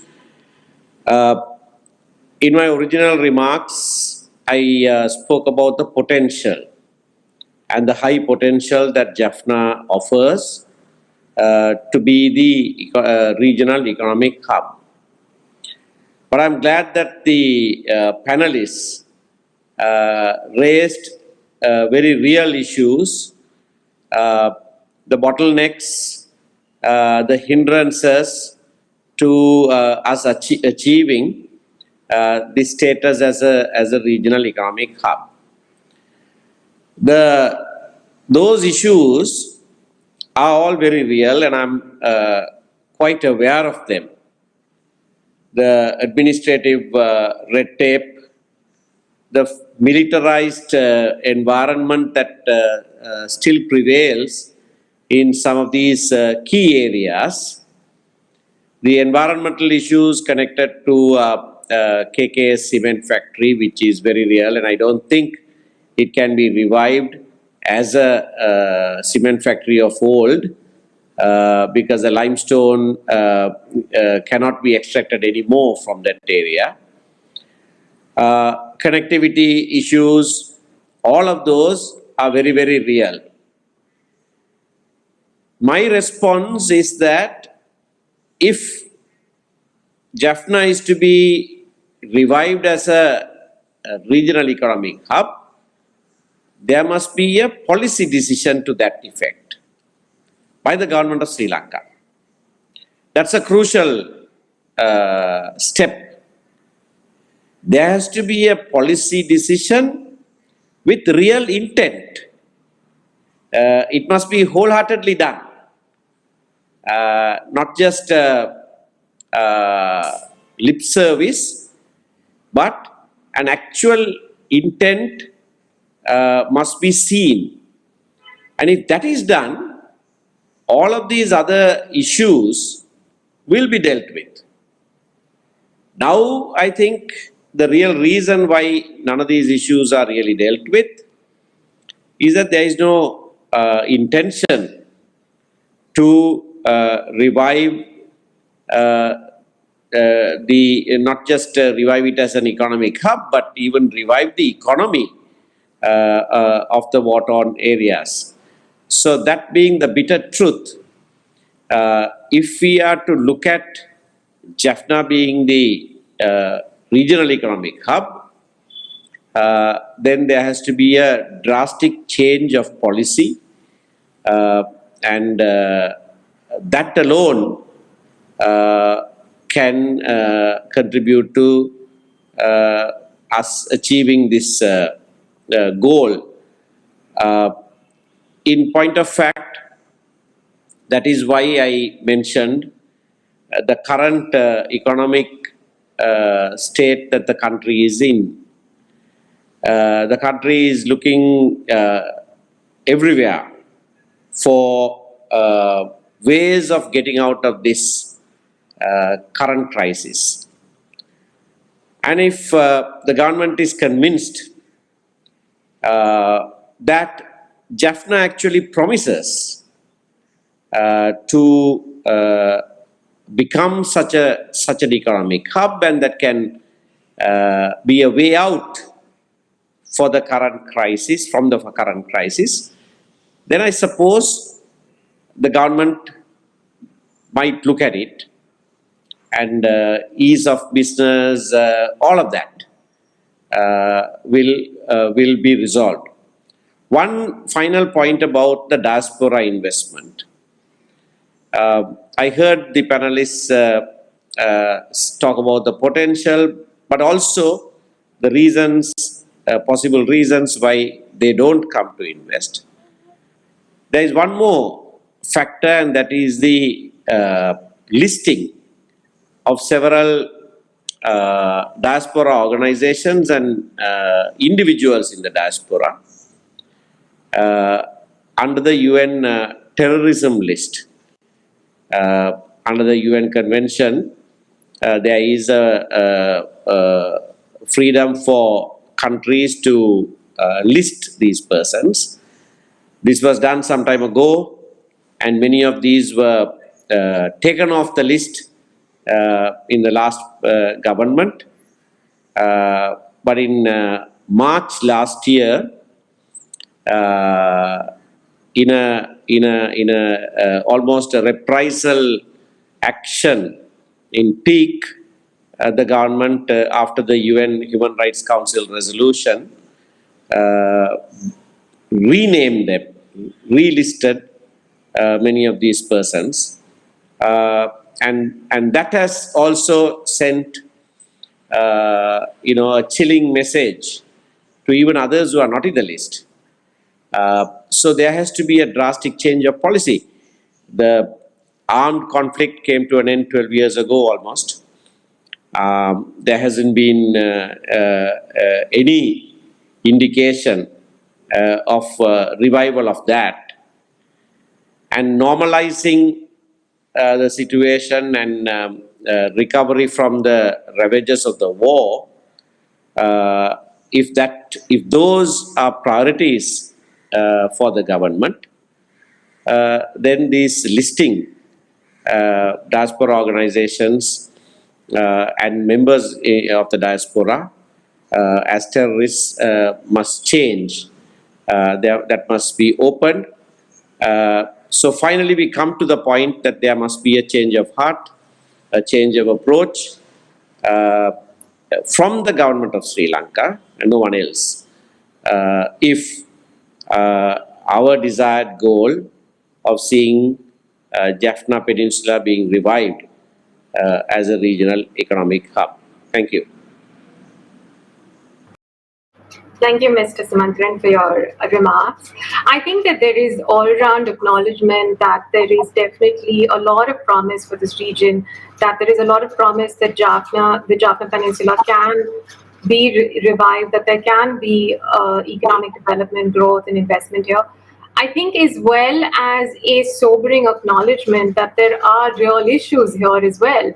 In my original remarks, I spoke about the potential and the high potential that Jaffna offers to be the regional economic hub. But I'm glad that the panelists raised very real issues, the bottlenecks, the hindrances to us achieving this status as a regional economic hub. Those issues are all very real, and I'm quite aware of them. The administrative red tape, the militarized environment that still prevails in some of these key areas, the environmental issues connected to KK's cement factory, which is very real, and I don't think it can be revived as a cement factory of old because the limestone cannot be extracted anymore from that area. Connectivity issues, all of those are very, very real. My response is that if Jaffna is to be revived as a regional economic hub, there must be a policy decision to that effect by the government of Sri Lanka. That's a crucial step. There has to be a policy decision with real intent. It must be wholeheartedly done, not just lip service, but an actual intent must be seen. And if that is done, all of these other issues will be dealt with. Now, I think the real reason why none of these issues are really dealt with is that there is no intention to revive not just revive it as an economic hub, but even revive the economy of the war-torn areas. So that being the bitter truth, if we are to look at Jaffna being the regional economic hub, then there has to be a drastic change of policy, and that alone can contribute to us achieving this goal. In point of fact, that is why I mentioned the current economic state that the country is in. The country is looking everywhere for ways of getting out of this current crisis. And if the government is convinced that Jaffna actually promises to become such an economic hub, and that can be a way out for the current crisis, from the current crisis, then I suppose the government might look at it, and ease of business, all of that will be resolved. One final point about the diaspora investment. I heard the panelists talk about the potential, but also the reasons, possible reasons why they don't come to invest. There is one more factor, and that is the listing of several diaspora organizations and individuals in the diaspora under the UN terrorism list. Under the UN Convention, there is a freedom for countries to list these persons. This was done some time ago, and many of these were taken off the list in the last government. But in March last year, in a almost a reprisal action in peak, the government, after the UN Human Rights Council resolution, renamed them, relisted many of these persons, and that has also sent a chilling message to even others who are not in the list. So there has to be a drastic change of policy. The armed conflict came to an end 12 years ago almost. There hasn't been any indication of revival of that. And normalizing the situation and recovery from the ravages of the war, if those are priorities for the government, then these listing diaspora organizations and members of the diaspora as terrorists must change. That must be opened. So finally we come to the point that there must be a change of heart, a change of approach from the government of Sri Lanka and no one else. If our desired goal of seeing Jaffna Peninsula being revived as a regional economic hub. Thank you. Thank you, Mr. Sumantran, for your remarks. I think that there is all-round acknowledgement that there is definitely a lot of promise for this region, that there is a lot of promise that the Jaffna Peninsula can be revived, that there can be economic development, growth and investment here. I think as well as a sobering acknowledgement that there are real issues here as well,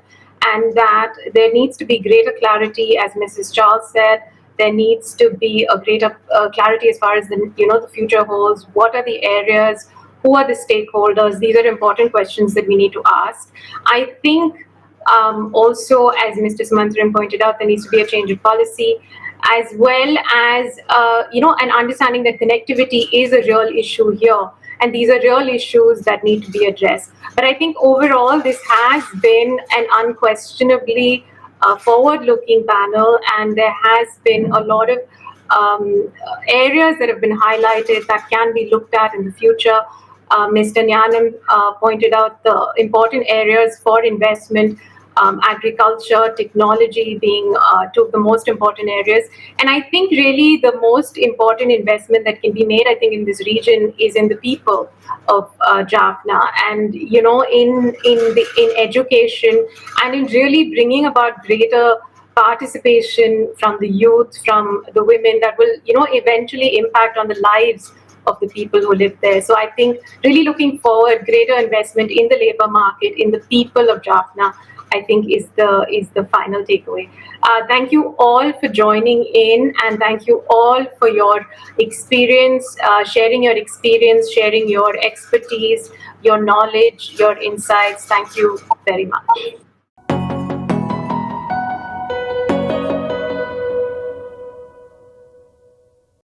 and that there needs to be greater clarity, as Mrs. Charles said. There needs to be a greater clarity as far as the future holds. What are the areas? Who are the stakeholders? These are important questions that we need to ask. I think also, as Mr. Sumantran pointed out, there needs to be a change of policy, as well as an understanding that connectivity is a real issue here, and these are real issues that need to be addressed. But I think overall, this has been an unquestionably forward-looking panel, and there has been a lot of areas that have been highlighted that can be looked at in the future. Mr. Nyanam pointed out the important areas for investment, agriculture, technology being two of the most important areas. And I think really the most important investment that can be made, I think, in this region is in the people of Jaffna, and in education, and in really bringing about greater participation from the youth, from the women, that will eventually impact on the lives of the people who live there. So I think really looking forward, greater investment in the labor market, in the people of Jaffna, I think is the final takeaway. Thank you all for joining in, and thank you all for your experience, sharing your experience, sharing your expertise, your knowledge, your insights. Thank you very much.